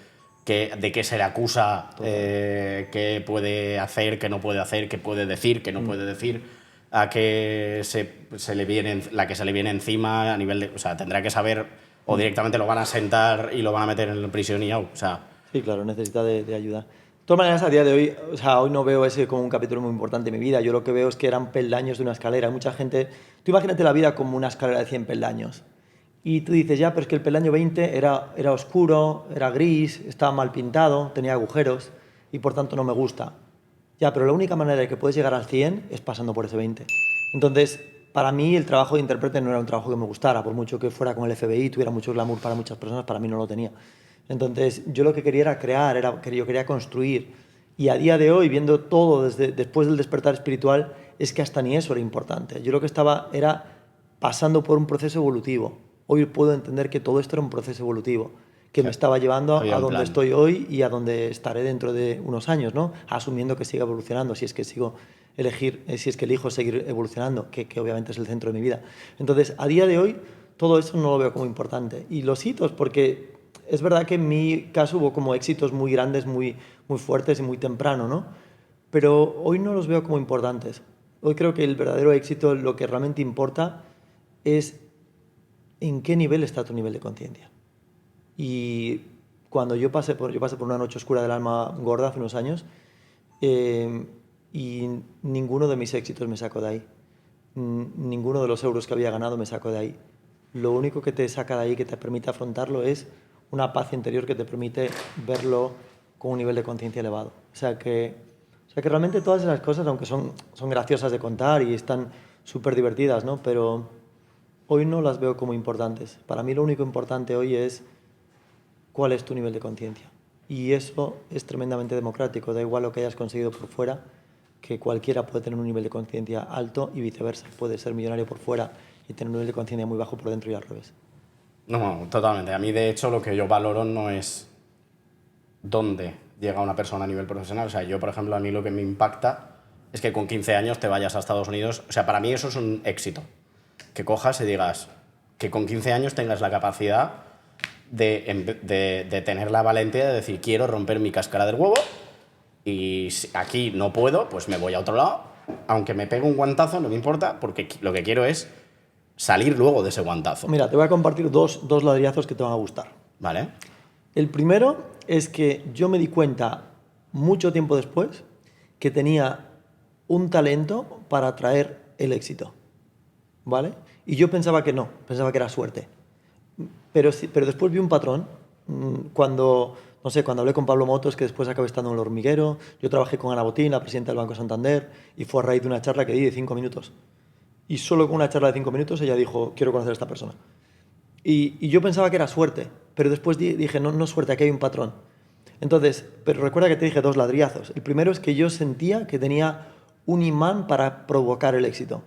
de qué se le acusa, qué puede hacer, qué no puede hacer, qué puede decir, qué no puede decir, a qué se le viene encima a nivel de... O sea, tendrá que saber... O directamente lo van a sentar y lo van a meter en la prisión y ya. O sea... Sí, claro, necesita de ayuda. todas maneras, a día de hoy, o sea, hoy no veo ese como un capítulo muy importante de mi vida. Yo lo que veo es que eran peldaños de una escalera. Hay mucha gente... Tú imagínate la vida como una escalera de 100 peldaños. Y tú dices, ya, pero es que el peldaño 20 era oscuro, era gris, estaba mal pintado, tenía agujeros y por tanto no me gusta. Ya, pero la única manera de que puedes llegar al 100 es pasando por ese 20. Entonces, para mí el trabajo de intérprete no era un trabajo que me gustara, por mucho que fuera con el FBI, tuviera mucho glamour para muchas personas, para mí no lo tenía. Entonces, yo lo que quería era crear, yo quería construir. Y a día de hoy, viendo todo después del despertar espiritual, es que hasta ni eso era importante. Yo lo que estaba era pasando por un proceso evolutivo. Hoy puedo entender que todo esto era un proceso evolutivo que me estaba llevando Había a un donde plan. estoy hoy y a donde estaré dentro de unos años, ¿no? Asumiendo que siga evolucionando, si es que si es que elijo seguir evolucionando, que obviamente es el centro de mi vida. Entonces, a día de hoy, todo eso no lo veo como importante. Y los hitos, porque es verdad que en mi caso hubo como éxitos muy grandes, muy fuertes y muy temprano, ¿no? Pero hoy no los veo como importantes. Hoy creo que el verdadero éxito, lo que realmente importa, es en qué nivel está tu nivel de conciencia. Y cuando yo pasé por una noche oscura del alma gorda hace unos años, y ninguno de mis éxitos me sacó de ahí. Ninguno de los euros que había ganado me sacó de ahí. Lo único que te saca de ahí, que te permite afrontarlo, es una paz interior que te permite verlo con un nivel de conciencia elevado. O sea que realmente todas esas cosas, aunque son graciosas de contar y están súper divertidas, ¿no? Pero hoy no las veo como importantes. Para mí lo único importante hoy es cuál es tu nivel de conciencia. Y eso es tremendamente democrático. Da igual lo que hayas conseguido por fuera, que cualquiera puede tener un nivel de conciencia alto y viceversa. Puede ser millonario por fuera y tener un nivel de conciencia muy bajo por dentro y al revés. No, totalmente. A mí, de hecho, lo que yo valoro no es dónde llega una persona a nivel profesional. O sea, yo, por ejemplo, a mí lo que me impacta es que con 15 años te vayas a Estados Unidos. O sea, para mí eso es un éxito. Que cojas y digas que con 15 años tengas la capacidad de tener la valentía de decir, quiero romper mi cáscara del huevo y si aquí no puedo, pues me voy a otro lado. Aunque me pegue un guantazo, no me importa, porque lo que quiero es salir luego de ese guantazo. Mira, te voy a compartir dos ladrillazos que te van a gustar. ¿Vale? El primero es que yo me di cuenta mucho tiempo después que tenía un talento para atraer el éxito, ¿vale? Y yo pensaba que no, pensaba que era suerte. Pero después vi un patrón cuando, no sé, cuando hablé con Pablo Motos, que después acabé estando en El Hormiguero. Yo trabajé con Ana Botín, la presidenta del Banco Santander, y fue a raíz de una charla que di de 5 minutos. Y solo con una charla de 5 minutos ella dijo, quiero conocer a esta persona. Y yo pensaba que era suerte, pero después dije, no, no es suerte, aquí hay un patrón. Entonces, pero recuerda que te dije dos ladrillazos. El primero es que yo sentía que tenía un imán para provocar el éxito.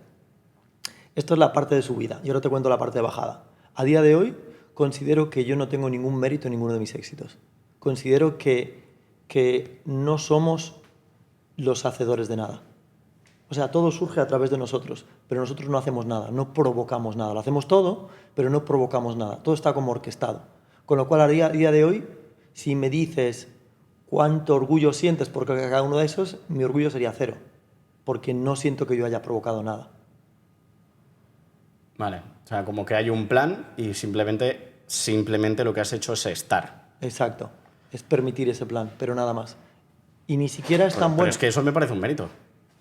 Esto es la parte de subida, y ahora te cuento la parte de bajada. A día de hoy considero que yo no tengo ningún mérito en ninguno de mis éxitos. Considero que no somos los hacedores de nada. O sea, todo surge a través de nosotros, pero nosotros no hacemos nada, no provocamos nada. Lo hacemos todo, pero no provocamos nada. Todo está como orquestado. Con lo cual, a día de hoy, si me dices cuánto orgullo sientes por cada uno de esos, mi orgullo sería 0, porque no siento que yo haya provocado nada. Vale. O sea, como que hay un plan y simplemente lo que has hecho es estar. Exacto. Es permitir ese plan, pero nada más. Y ni siquiera es tan bueno. Pero es que eso me parece un mérito,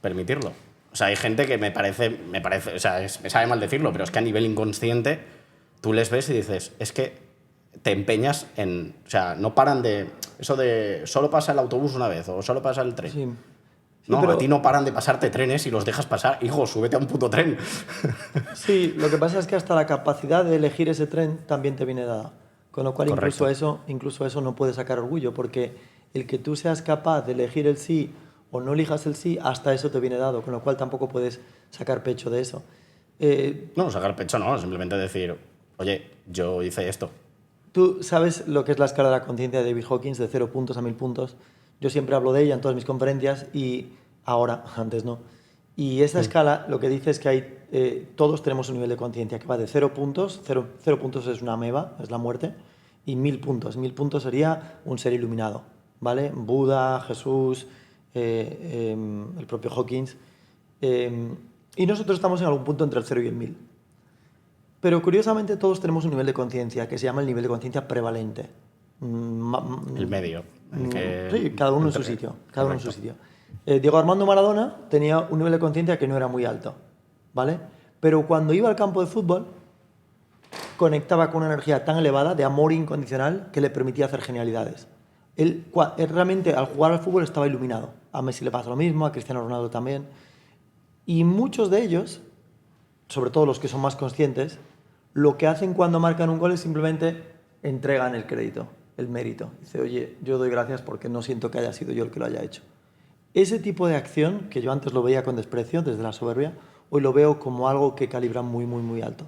permitirlo. O sea, hay gente que me parece, o sea, me sabe mal decirlo, pero es que a nivel inconsciente tú les ves y dices, es que te empeñas en, o sea, no paran de, eso de solo pasa el autobús una vez o solo pasa el tren. Sí. No, pero a ti no paran de pasarte trenes y los dejas pasar. Hijo, súbete a un puto tren. Sí, lo que pasa es que hasta la capacidad de elegir ese tren también te viene dada. Con lo cual Correcto. incluso eso no puede sacar orgullo, porque el que tú seas capaz de elegir el sí o no elijas el sí, hasta eso te viene dado, con lo cual tampoco puedes sacar pecho de eso. No, sacar pecho no, simplemente decir, oye, yo hice esto. Tú sabes lo que es la escala de la conciencia de David Hawkins, de 0 puntos a 1000 puntos. Yo siempre hablo de ella en todas mis conferencias y ahora, antes no. Y esa escala lo que dice es que todos tenemos un nivel de conciencia que va de 0 puntos, 0 puntos es una ameba, es la muerte, y 1000 puntos. 1000 puntos sería un ser iluminado, ¿vale? Buda, Jesús, el propio Hawkins. Y nosotros estamos en algún punto entre el 0 y el 1000. Pero curiosamente todos tenemos un nivel de conciencia que se llama el nivel de conciencia prevalente. El medio. Sí, cada uno en su sitio. Cada uno en su sitio. Diego Armando Maradona tenía un nivel de conciencia que no era muy alto, ¿vale? Pero cuando iba al campo de fútbol, conectaba con una energía tan elevada de amor incondicional que le permitía hacer genialidades. Él realmente al jugar al fútbol estaba iluminado. A Messi le pasa lo mismo, a Cristiano Ronaldo también. Y muchos de ellos, sobre todo los que son más conscientes, lo que hacen cuando marcan un gol es simplemente entregan el crédito, el mérito. Dice, oye, yo doy gracias porque no siento que haya sido yo el que lo haya hecho. Ese tipo de acción, que yo antes lo veía con desprecio, desde la soberbia, hoy lo veo como algo que calibra muy, muy, muy alto.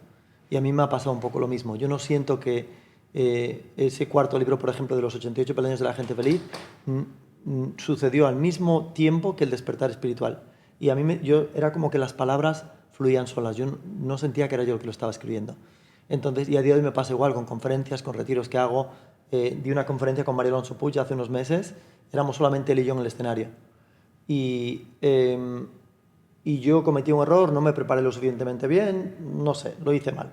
Y a mí me ha pasado un poco lo mismo. Yo no siento que ese cuarto libro, por ejemplo, de los 88 peldaños de la gente feliz, sucedió al mismo tiempo que el despertar espiritual. Y a mí yo era como que las palabras fluían solas. Yo no sentía que era yo el que lo estaba escribiendo. Entonces, y a día de hoy me pasa igual con conferencias, con retiros que hago. Di una conferencia con Mario Alonso Puig hace unos meses. Éramos solamente él y yo en el escenario. Y yo cometí un error, no me preparé lo suficientemente bien, no sé, lo hice mal.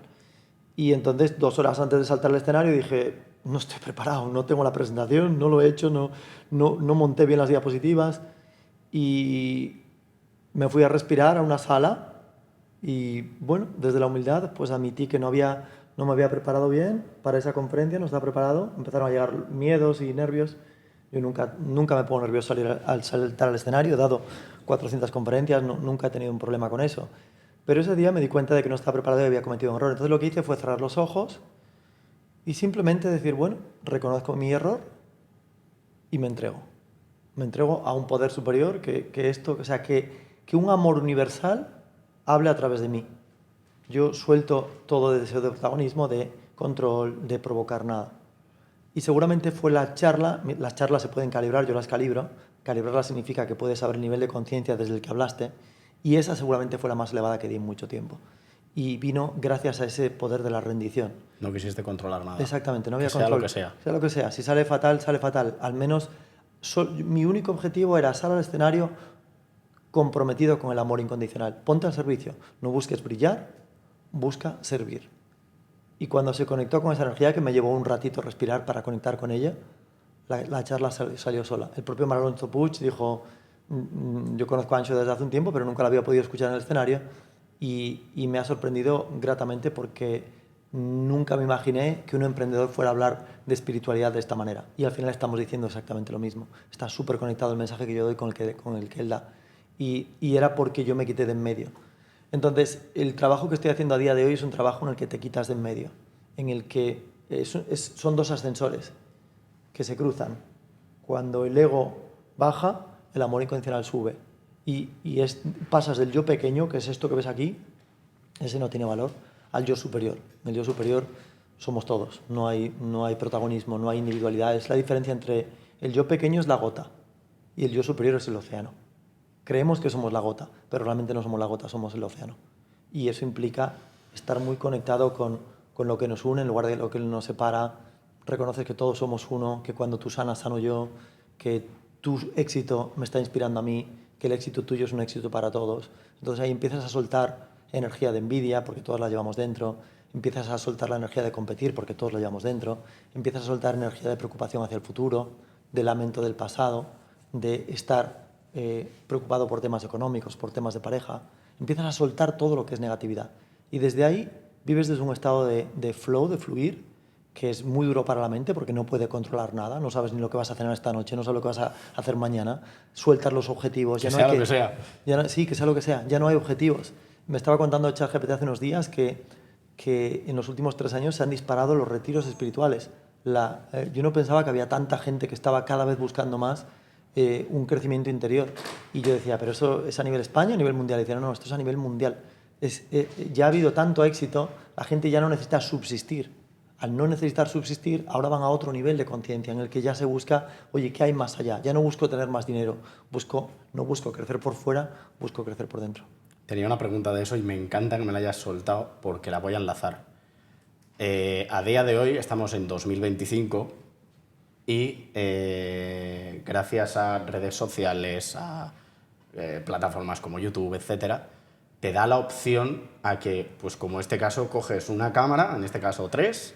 Y entonces, 2 horas antes de saltar al escenario, dije, no estoy preparado, no tengo la presentación, no lo he hecho, no monté bien las diapositivas. Y me fui a respirar a una sala y, bueno, desde la humildad, pues admití que no me había preparado bien para esa conferencia, no estaba preparado. Empezaron a llegar miedos y nervios. Yo nunca me pongo nervioso al saltar al escenario, he dado 400 conferencias, nunca he tenido un problema con eso. Pero ese día me di cuenta de que no estaba preparado y había cometido un error. Entonces lo que hice fue cerrar los ojos y simplemente decir, bueno, reconozco mi error y me entrego. Me entrego a un poder superior que un amor universal hable a través de mí. Yo suelto todo el deseo de protagonismo, de control, de provocar nada. Y seguramente fue las charlas se pueden calibrar, yo las calibro. Calibrarlas significa que puedes saber el nivel de conciencia desde el que hablaste. Y esa seguramente fue la más elevada que di en mucho tiempo. Y vino gracias a ese poder de la rendición. No quisiste controlar nada. Exactamente, no había que control. Sea lo que sea. Sea lo que sea. Si sale fatal, sale fatal. Al menos mi único objetivo era salir al escenario comprometido con el amor incondicional. Ponte al servicio. No busques brillar, busca servir. Y cuando se conectó con esa energía, que me llevó un ratito respirar para conectar con ella, la charla salió sola. El propio Mario Alonso Puig dijo, yo conozco a Ancho desde hace un tiempo, pero nunca la había podido escuchar en el escenario, y me ha sorprendido gratamente porque nunca me imaginé que un emprendedor fuera a hablar de espiritualidad de esta manera. Y al final estamos diciendo exactamente lo mismo. Está súper conectado el mensaje que yo doy con el que él da. Y era porque yo me quité de en medio. Entonces, el trabajo que estoy haciendo a día de hoy es un trabajo en el que te quitas de en medio, en el que son 2 ascensores que se cruzan. Cuando el ego baja, el amor incondicional sube. Y pasas del yo pequeño, que es esto que ves aquí, ese no tiene valor, al yo superior. En el yo superior somos todos, no hay protagonismo, no hay individualidades. La diferencia entre el yo pequeño es la gota y el yo superior es el océano. Creemos que somos la gota, pero realmente no somos la gota, somos el océano. Y eso implica estar muy conectado con lo que nos une en lugar de lo que nos separa. Reconoces que todos somos uno, que cuando tú sanas, sano yo, que tu éxito me está inspirando a mí, que el éxito tuyo es un éxito para todos. Entonces ahí empiezas a soltar energía de envidia, porque todos la llevamos dentro. Empiezas a soltar la energía de competir, porque todos la llevamos dentro. Empiezas a soltar energía de preocupación hacia el futuro, de lamento del pasado, de estar preocupado por temas económicos, por temas de pareja. Empiezas a soltar todo lo que es negatividad. Y desde ahí vives desde un estado de flow, de fluir, que es muy duro para la mente porque no puede controlar nada, no sabes ni lo que vas a cenar esta noche, no sabes lo que vas a hacer mañana, sueltas los objetivos. Que sea lo que sea. Sí, que sea lo que sea, ya no hay objetivos. Me estaba contando ChatGPT hace unos días que en los últimos 3 años se han disparado los retiros espirituales. Yo no pensaba que había tanta gente que estaba cada vez buscando más un crecimiento interior. Y yo decía, ¿pero eso es a nivel España o a nivel mundial? Y decían, no, esto es a nivel mundial. Ya ha habido tanto éxito, la gente ya no necesita subsistir. Al no necesitar subsistir, ahora van a otro nivel de conciencia en el que ya se busca, oye, ¿qué hay más allá? Ya no busco tener más dinero, no busco crecer por fuera, busco crecer por dentro. Tenía una pregunta de eso y me encanta que me la hayas soltado porque la voy a enlazar. A día de hoy estamos en 2025 y gracias a redes sociales, a plataformas como YouTube, etcétera, te da la opción a que, pues como en este caso, coges una cámara, en este caso 3,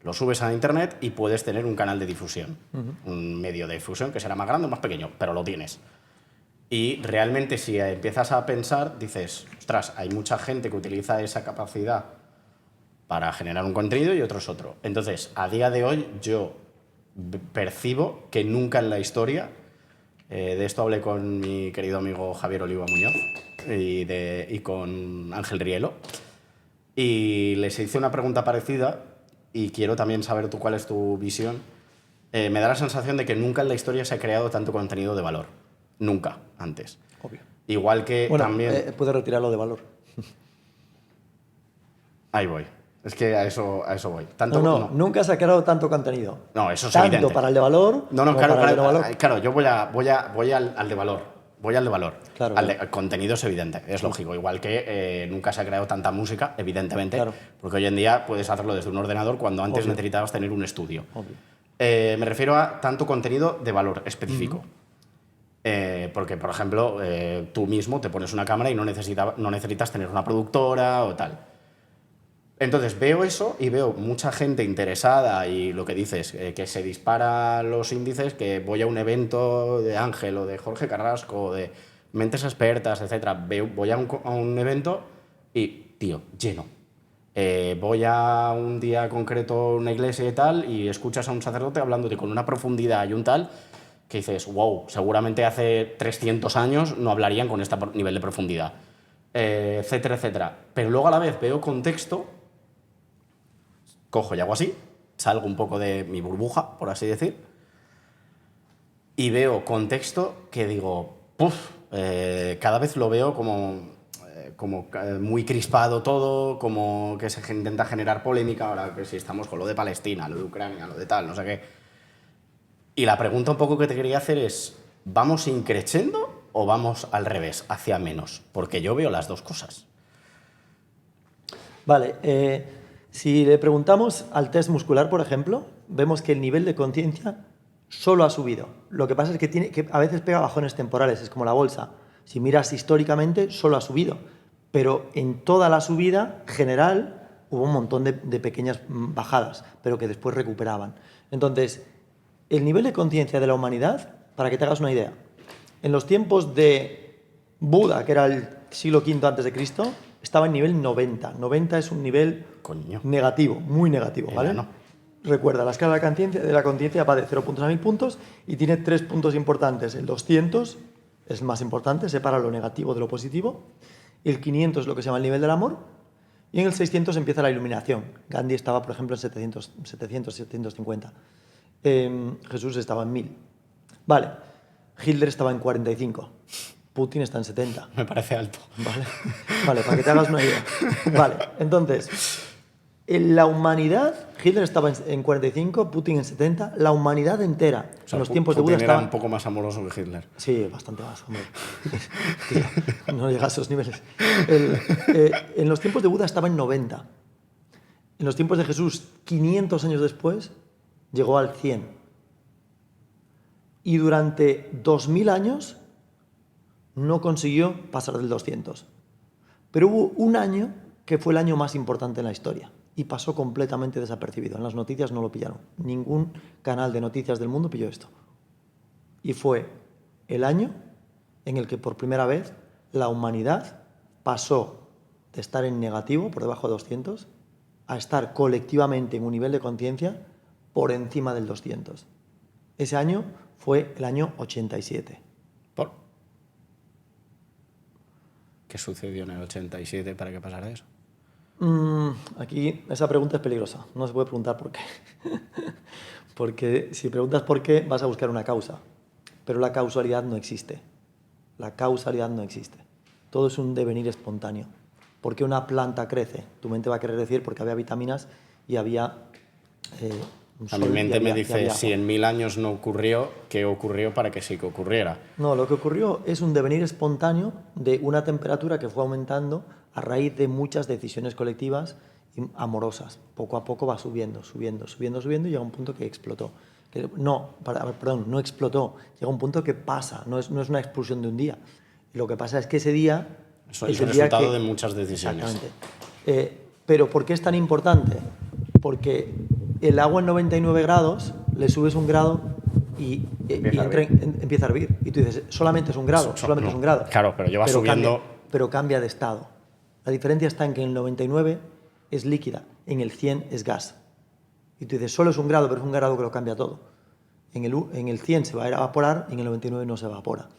lo subes a internet y puedes tener un canal de difusión, un medio de difusión que será más grande o más pequeño, pero lo tienes. Y realmente si empiezas a pensar, dices, ostras, hay mucha gente que utiliza esa capacidad para generar un contenido y otros otro. Entonces, a día de hoy yo percibo que nunca en la historia, de esto hablé con mi querido amigo Javier Oliva Muñoz y con Ángel Rielo, y les hice una pregunta parecida y quiero también saber tú cuál es tu visión. Me da la sensación de que nunca en la historia se ha creado tanto contenido de valor. Nunca antes. Obvio. Igual que bueno, también... puedes retirarlo de valor. Ahí voy. Es que a eso voy. Tanto, no, nunca se ha creado tanto contenido. No, eso es tanto evidente. Para el de valor claro, para el de no valor. Claro, yo voy al de valor. Voy al de valor. Claro, al contenido es evidente, es lógico. Igual que nunca se ha creado tanta música, evidentemente, porque hoy en día puedes hacerlo desde un ordenador cuando antes necesitabas tener un estudio. Me refiero a tanto contenido de valor específico. Porque, por ejemplo, tú mismo te pones una cámara y no necesitas tener una productora o tal. Entonces veo eso y veo mucha gente interesada y lo que dices, que se dispara los índices, que voy a un evento de Ángel o de Jorge Carrasco, de mentes expertas, etc. Voy a un evento y, tío, lleno. Voy a un día concreto a una iglesia y tal y escuchas a un sacerdote hablándote con una profundidad y un tal que dices, wow, seguramente hace 300 años no hablarían con este nivel de profundidad, etcétera, etcétera. Pero luego a la vez veo contexto, cojo y hago así, salgo un poco de mi burbuja, por así decir, y veo contexto que digo, cada vez lo veo como muy crispado todo, como que se intenta generar polémica, ahora que si estamos con lo de Palestina, lo de Ucrania, lo de tal, no sé qué. Y la pregunta un poco que te quería hacer es, ¿vamos increciendo o vamos al revés, hacia menos? Porque yo veo las dos cosas. Vale, si le preguntamos al test muscular, por ejemplo, vemos que el nivel de conciencia solo ha subido. Lo que pasa es que a veces pega bajones temporales, es como la bolsa. Si miras históricamente, solo ha subido. Pero en toda la subida general hubo un montón de pequeñas bajadas, pero que después recuperaban. Entonces, el nivel de conciencia de la humanidad, para que te hagas una idea, en los tiempos de Buda, que era el siglo V a.C., estaba en nivel 90. 90 es un nivel negativo, muy negativo, ¿vale? Recuerda, la escala de la conciencia va de 0 puntos a 1000 puntos y tiene 3 puntos importantes. El 200 es el más importante, separa lo negativo de lo positivo. El 500 es lo que se llama el nivel del amor. Y en el 600 empieza la iluminación. Gandhi estaba, por ejemplo, en 750. Jesús estaba en 1000. Vale, Hitler estaba en 45. Putin está en 70. Me parece alto. Vale, para que te hagas una idea. Vale, entonces, en la humanidad, Hitler estaba en 45, Putin en 70, la humanidad entera. O sea, en los tiempos de Putin Buda era estaba un poco más amoroso que Hitler. Sí, bastante más, hombre. No llega a esos niveles. En los tiempos de Buda estaba en 90. En los tiempos de Jesús, 500 años después, llegó al 100. Y durante 2000 años no consiguió pasar del 200. Pero hubo un año que fue el año más importante en la historia y pasó completamente desapercibido. En las noticias no lo pillaron. Ningún canal de noticias del mundo pilló esto. Y fue el año en el que por primera vez la humanidad pasó de estar en negativo, por debajo de 200, a estar colectivamente en un nivel de conciencia por encima del 200. Ese año fue el año 87. ¿Por? ¿Qué sucedió en el 87 para que pasara eso? Aquí esa pregunta es peligrosa. No se puede preguntar por qué. Porque si preguntas por qué, vas a buscar una causa. Pero la causalidad no existe. La causalidad no existe. Todo es un devenir espontáneo. ¿Por qué una planta crece? Tu mente va a querer decir porque había vitaminas y había un sol. Mi mente me dice, si en 1000 años no ocurrió, ¿qué ocurrió para que sí que ocurriera? No, lo que ocurrió es un devenir espontáneo de una temperatura que fue aumentando a raíz de muchas decisiones colectivas y amorosas. Poco a poco va subiendo y llega un punto que explotó. No explotó, llega un punto que pasa, no es una explosión de un día. Lo que pasa es que ese día... Eso es el resultado de muchas decisiones. Exactamente. Pero ¿por qué es tan importante? Porque el agua en 99 grados, le subes un grado y empieza a hervir. Y tú dices, solamente es un grado, solamente es un grado. Claro, pero lleva subiendo... Pero cambia de estado. La diferencia está en que en el 99 es líquida, en el 100 es gas. Y tú dices, solo es un grado, pero es un grado que lo cambia todo. En el 100 se va a evaporar y en el 99 no se evapora.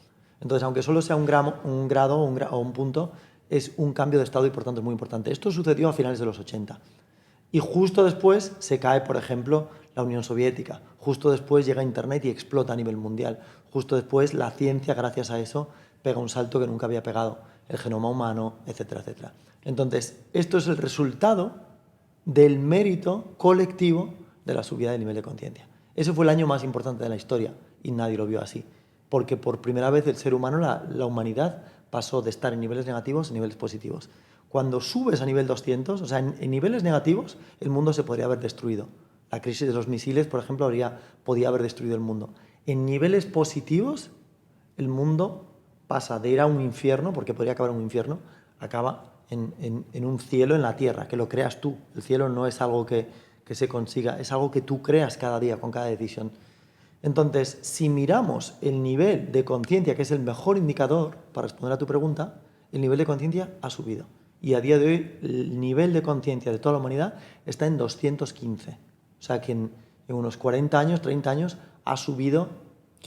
Entonces, aunque solo sea un grado o un punto, es un cambio de estado y por tanto es muy importante. Esto sucedió a finales de los 80. Y justo después se cae, por ejemplo, la Unión Soviética. Justo después llega Internet y explota a nivel mundial. Justo después la ciencia, gracias a eso, pega un salto que nunca había pegado. El genoma humano, etcétera, etcétera. Entonces, esto es el resultado del mérito colectivo de la subida del nivel de conciencia. Ese fue el año más importante de la historia y nadie lo vio así. Porque por primera vez el ser humano, la humanidad, pasó de estar en niveles negativos a niveles positivos. Cuando subes a nivel 200, o sea, en niveles negativos, el mundo se podría haber destruido. La crisis de los misiles, por ejemplo, podía haber destruido el mundo. En niveles positivos, el mundo pasa de ir a un infierno, porque podría acabar en un infierno, acaba en un cielo en la tierra, que lo creas tú. El cielo no es algo que se consiga, es algo que tú creas cada día, con cada decisión. Entonces, si miramos el nivel de conciencia, que es el mejor indicador para responder a tu pregunta, el nivel de conciencia ha subido. Y a día de hoy, el nivel de conciencia de toda la humanidad está en 215. O sea que en unos 40 años, 30 años, ha subido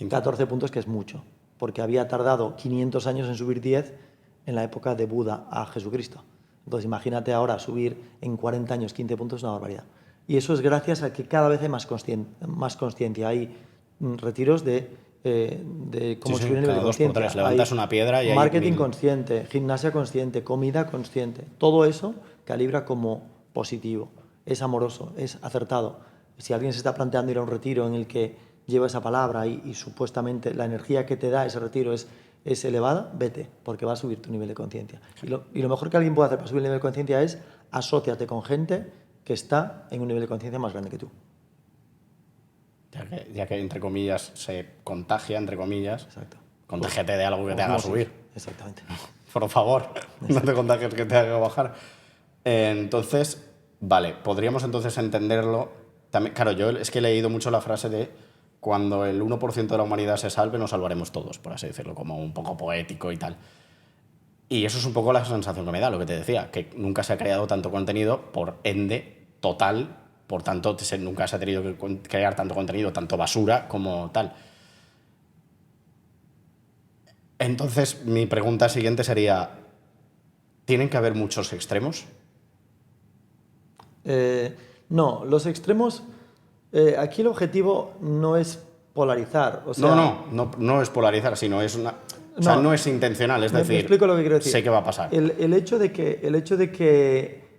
14 puntos, que es mucho. Porque había tardado 500 años en subir 10 en la época de Buda a Jesucristo. Entonces, imagínate ahora subir en 40 años 15 puntos, es una barbaridad. Y eso es gracias a que cada vez hay más conciencia. Hay retiros de cómo subir el nivel de conciencia. Levantas una piedra y hay marketing consciente, gimnasia consciente, comida consciente. Todo eso calibra como positivo. Es amoroso, es acertado. Si alguien se está planteando ir a un retiro en el que lleva esa palabra y supuestamente la energía que te da ese retiro es elevada, vete, porque va a subir tu nivel de conciencia. Y lo mejor que alguien puede hacer para subir el nivel de conciencia es asóciate con gente que está en un nivel de conciencia más grande que tú. Ya que, entre comillas, se contagia, entre comillas. Exacto. Contágiate de algo que te haga subir. Exactamente. Por favor, no te contagies que te haga bajar. Entonces, vale, podríamos entonces entenderlo. También, claro, yo es que he leído mucho la frase de cuando el 1% de la humanidad se salve, nos salvaremos todos, por así decirlo, como un poco poético y tal. Y eso es un poco la sensación que me da, lo que te decía, que nunca se ha creado tanto contenido, por ende, total. Por tanto, nunca se ha tenido que crear tanto contenido, tanto basura como tal. Entonces, mi pregunta siguiente sería, ¿tienen que haber muchos extremos? No, los extremos... aquí el objetivo no es polarizar. O sea, no es polarizar, sino es una... O sea, no es intencional, es decir, me explico lo que quiero decir. Sé que va a pasar. El hecho de que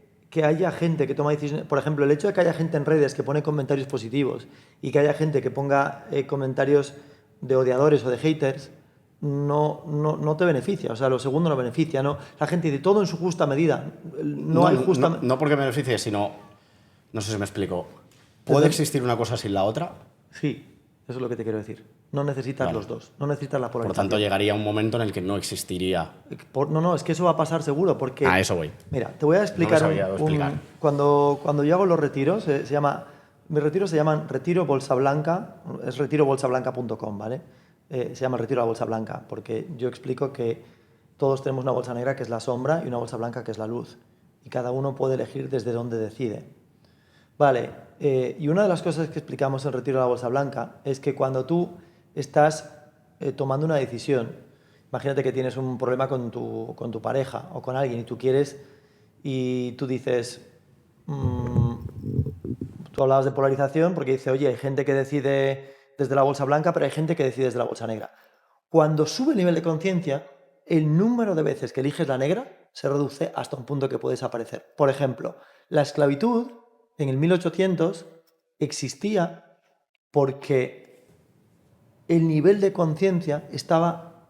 haya gente que toma decisiones, por ejemplo, el hecho de que haya gente en redes que pone comentarios positivos y que haya gente que ponga comentarios de odiadores o de haters, no te beneficia. O sea, lo segundo no beneficia. ¿No? La gente dice todo en su justa medida. No porque me beneficie, sino... No sé si me explico. ¿Puede existir una cosa sin la otra? Sí, eso es lo que te quiero decir. No necesitas los dos, no necesitas la polarización. Por tanto, llegaría un momento en el que no existiría... No, es que eso va a pasar seguro, porque... A eso voy. Mira, te voy a explicar... Cuando yo hago los retiros, mis retiros se llaman Retiro Bolsa Blanca, es retirobolsablanca.com, ¿vale? Se llama Retiro a la Bolsa Blanca, porque yo explico que todos tenemos una bolsa negra que es la sombra y una bolsa blanca que es la luz. Y cada uno puede elegir desde dónde decide. Vale, y una de las cosas que explicamos en Retiro a la Bolsa Blanca es que cuando tú estás tomando una decisión, imagínate que tienes un problema con tu pareja o con alguien y tú dices, tú hablabas de polarización porque dice, oye, hay gente que decide desde la bolsa blanca, pero hay gente que decide desde la bolsa negra. Cuando sube el nivel de conciencia, el número de veces que eliges la negra se reduce hasta un punto que puede desaparecer. Por ejemplo, la esclavitud en el 1800 existía porque el nivel de conciencia estaba...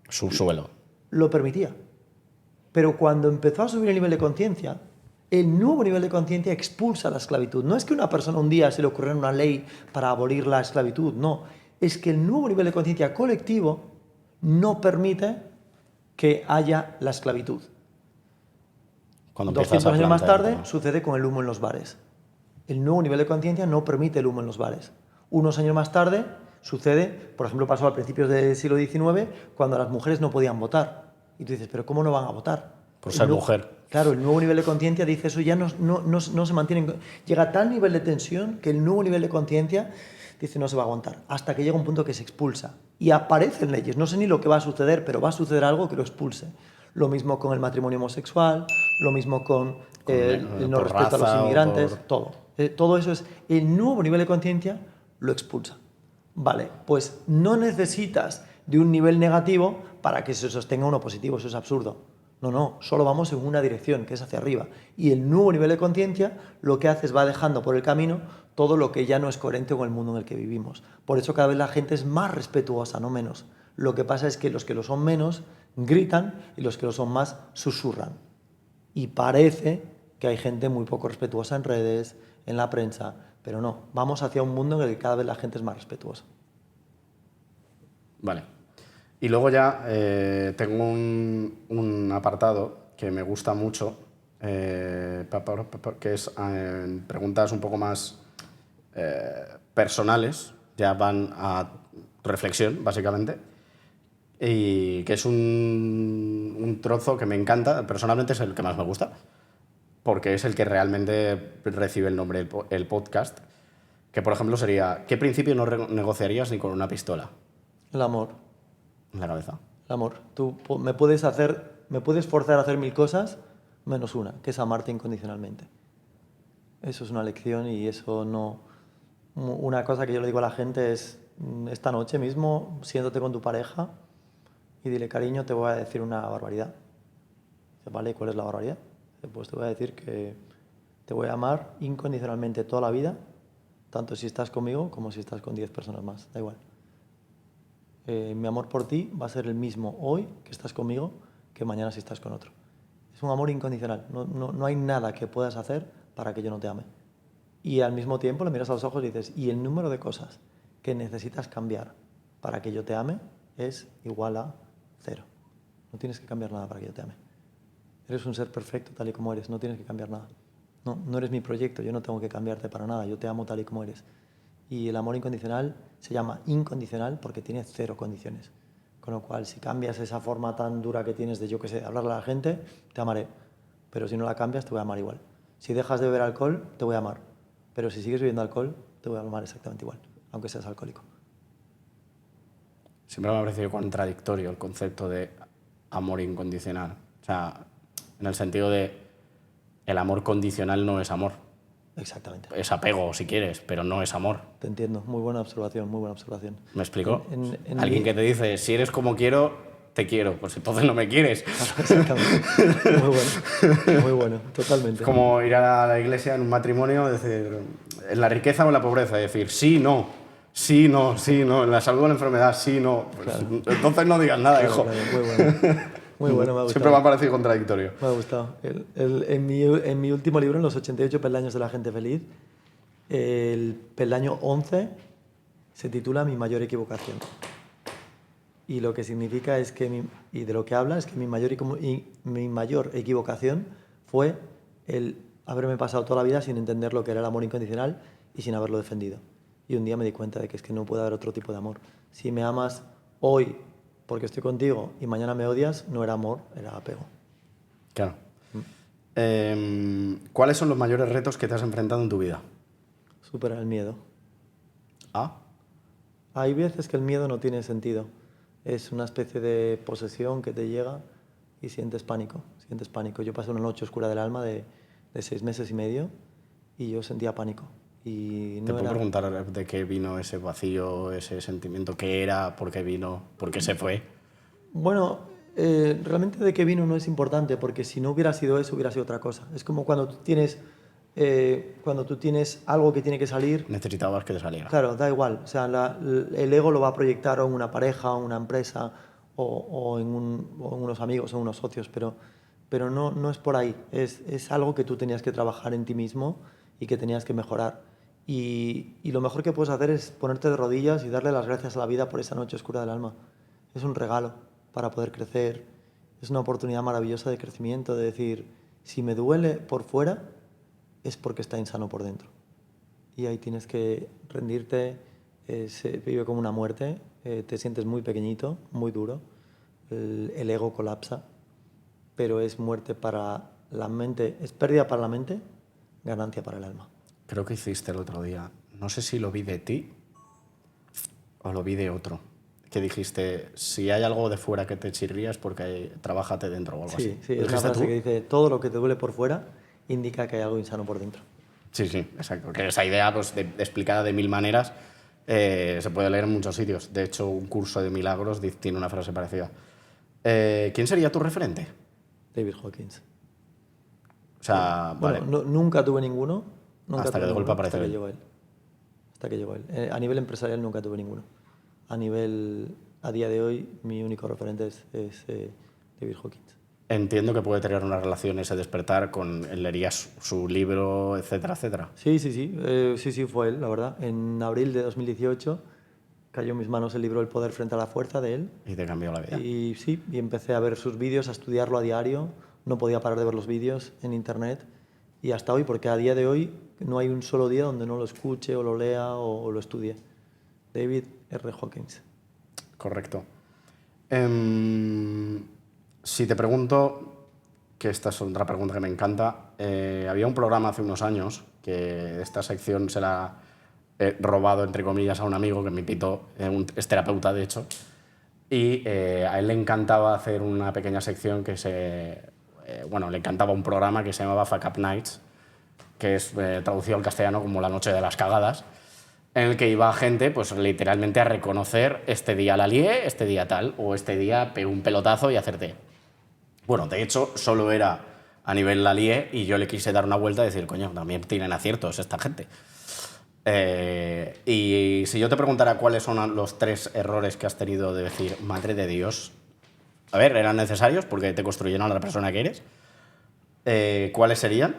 Subsuelo. Lo permitía. Pero cuando empezó a subir el nivel de conciencia, el nuevo nivel de conciencia expulsa la esclavitud. No es que una persona un día se le ocurriera una ley para abolir la esclavitud, no. Es que el nuevo nivel de conciencia colectivo no permite que haya la esclavitud. 200 años más tarde sucede con el humo en los bares. El nuevo nivel de conciencia no permite el humo en los bares. Unos años más tarde sucede, por ejemplo, pasó a principios del siglo XIX, cuando las mujeres no podían votar. Y tú dices, ¿pero cómo no van a votar? Por ser mujer. Claro, el nuevo nivel de conciencia dice eso, ya no se mantiene. Llega a tal nivel de tensión que el nuevo nivel de conciencia dice no se va a aguantar. Hasta que llega un punto que se expulsa. Y aparecen leyes. No sé ni lo que va a suceder, pero va a suceder algo que lo expulse. Lo mismo con el matrimonio homosexual, lo mismo con el no respeto a los inmigrantes, todo. Todo eso es el nuevo nivel de conciencia lo expulsa. Vale, pues no necesitas de un nivel negativo para que se sostenga uno positivo, eso es absurdo. No, solo vamos en una dirección, que es hacia arriba. Y el nuevo nivel de conciencia lo que hace es va dejando por el camino todo lo que ya no es coherente con el mundo en el que vivimos. Por eso cada vez la gente es más respetuosa, no menos. Lo que pasa es que los que lo son menos gritan y los que lo son más susurran. Y parece que hay gente muy poco respetuosa en redes, en la prensa, pero no, vamos hacia un mundo en el que cada vez la gente es más respetuosa. Vale. Y luego ya tengo un apartado que me gusta mucho, que es preguntas un poco más personales, ya van a reflexión, básicamente, y que es un trozo que me encanta, personalmente es el que más me gusta, porque es el que realmente recibe el nombre del podcast, que por ejemplo sería, ¿qué principio no negociarías ni con una pistola? El amor. En la cabeza. El amor. Tú me puedes forzar a hacer 1000 cosas, menos una, que es amarte incondicionalmente. Eso es una lección y eso no... Una cosa que yo le digo a la gente es, esta noche mismo, siéntate con tu pareja y dile, cariño, te voy a decir una barbaridad. ¿Vale? ¿Cuál es la barbaridad? Pues te voy a decir que te voy a amar incondicionalmente toda la vida, tanto si estás conmigo como si estás con 10 personas más, da igual. Mi amor por ti va a ser el mismo hoy que estás conmigo que mañana si estás con otro. Es un amor incondicional, no hay nada que puedas hacer para que yo no te ame. Y al mismo tiempo le miras a los ojos y dices, y el número de cosas que necesitas cambiar para que yo te ame es igual a 0. No tienes que cambiar nada para que yo te ame. Eres un ser perfecto tal y como eres, no tienes que cambiar nada. No eres mi proyecto, yo no tengo que cambiarte para nada, yo te amo tal y como eres. Y el amor incondicional se llama incondicional porque tiene 0 condiciones. Con lo cual, si cambias esa forma tan dura que tienes de, yo qué sé, hablarle a la gente, te amaré. Pero si no la cambias, te voy a amar igual. Si dejas de beber alcohol, te voy a amar. Pero si sigues bebiendo alcohol, te voy a amar exactamente igual, aunque seas alcohólico. Siempre me ha parecido contradictorio el concepto de amor incondicional. O sea, en el sentido de el amor condicional no es amor. Exactamente. Es apego, si quieres, pero no es amor. Te entiendo. Muy buena observación, muy buena observación. ¿Me explico? Alguien que te dice, si eres como quiero, te quiero. Pues entonces no me quieres. Exactamente. Muy bueno. Muy bueno, totalmente. Es como ir a la iglesia en un matrimonio, decir, en la riqueza o en la pobreza, y decir, sí, no, sí, no, sí, no, en la salud o en la enfermedad, sí, no. Pues claro. Entonces no digas nada, claro, hijo. Claro, muy bueno. Muy bueno, me ha gustado. Siempre me ha parecido contradictorio. Me ha gustado. En mi último libro, en los 88 peldaños de la gente feliz, el peldaño 11 se titula Mi mayor equivocación. Y lo que significa es que, y de lo que habla, es que mi mayor equivocación fue el haberme pasado toda la vida sin entender lo que era el amor incondicional y sin haberlo defendido. Y un día me di cuenta de que es que no puede haber otro tipo de amor. Si me amas hoy porque estoy contigo y mañana me odias, no era amor, era apego. Claro. ¿Cuáles son los mayores retos que te has enfrentado en tu vida? Superar el miedo. ¿Ah? Hay veces que el miedo no tiene sentido. Es una especie de posesión que te llega y sientes pánico. Yo pasé una noche oscura del alma de 6 meses y medio y yo sentía pánico. Y no ¿Te puedo preguntar de qué vino ese vacío, ese sentimiento? ¿Qué era? ¿Por qué vino? ¿Por qué se fue? Bueno, realmente de qué vino no es importante, porque si no hubiera sido eso, hubiera sido otra cosa. Es como cuando tú tienes algo que tiene que salir. Necesitabas que te saliera. Claro, da igual. O sea, el ego lo va a proyectar o en una pareja, o en una empresa, o en unos amigos o en unos socios, pero no es por ahí. Es algo que tú tenías que trabajar en ti mismo y que tenías que mejorar. Y lo mejor que puedes hacer es ponerte de rodillas y darle las gracias a la vida por esa noche oscura del alma. Es un regalo para poder crecer. Es una oportunidad maravillosa de crecimiento, de decir, si me duele por fuera, es porque está insano por dentro. y ahí tienes que rendirte, se vive como una muerte, te sientes muy pequeñito, muy duro, el ego colapsa, pero es muerte para la mente, es pérdida para la mente, ganancia para el alma. Creo que hiciste el otro día, no sé si lo vi de ti o lo vi de otro, que dijiste, si hay algo de fuera que te chirría es porque trabájate dentro o algo así. Sí, es una frase que dice, todo lo que te duele por fuera indica que hay algo insano por dentro. Sí, exacto. Que esa idea, pues, explicada de 1000 maneras, se puede leer en muchos sitios. De hecho, un curso de milagros tiene una frase parecida. ¿Quién sería tu referente? David Hawkins. O sea, Bueno, vale. nunca tuve ninguno. Nunca Hasta tuve que de golpe ninguno, apareció hasta que él. llegó él. Hasta que llegó él. A nivel empresarial nunca tuve ninguno. A día de hoy, mi único referente es David Hawkins. Entiendo que puede tener una relación ese despertar con él leería su libro, etcétera, etcétera. Sí, fue él, la verdad. En abril de 2018 cayó en mis manos el libro El poder frente a la fuerza de él. Y te cambió la vida. Y sí, y empecé a ver sus vídeos, a estudiarlo a diario. No podía parar de ver los vídeos en internet. Y hasta hoy, porque a día de hoy no hay un solo día donde no lo escuche o lo lea o lo estudie. David R. Hawkins. Correcto. Si te pregunto, que esta es otra pregunta que me encanta, había un programa hace unos años que esta sección se la he robado, entre comillas, a un amigo que me invitó, es terapeuta de hecho, y a él le encantaba hacer una pequeña sección que le encantaba un programa que se llamaba Fuck Up Nights, que es traducido al castellano como La noche de las cagadas, en el que iba gente, pues literalmente a reconocer este día la lié, este día tal, o este día pegué un pelotazo y hacerte. Bueno, de hecho, solo era a nivel la lié y yo le quise dar una vuelta y decir, coño, también tienen aciertos esta gente. Y si yo te preguntara cuáles son los 3 errores que has tenido de decir, madre de Dios, a ver, eran necesarios porque te construyeron a la persona que eres, ¿cuáles serían?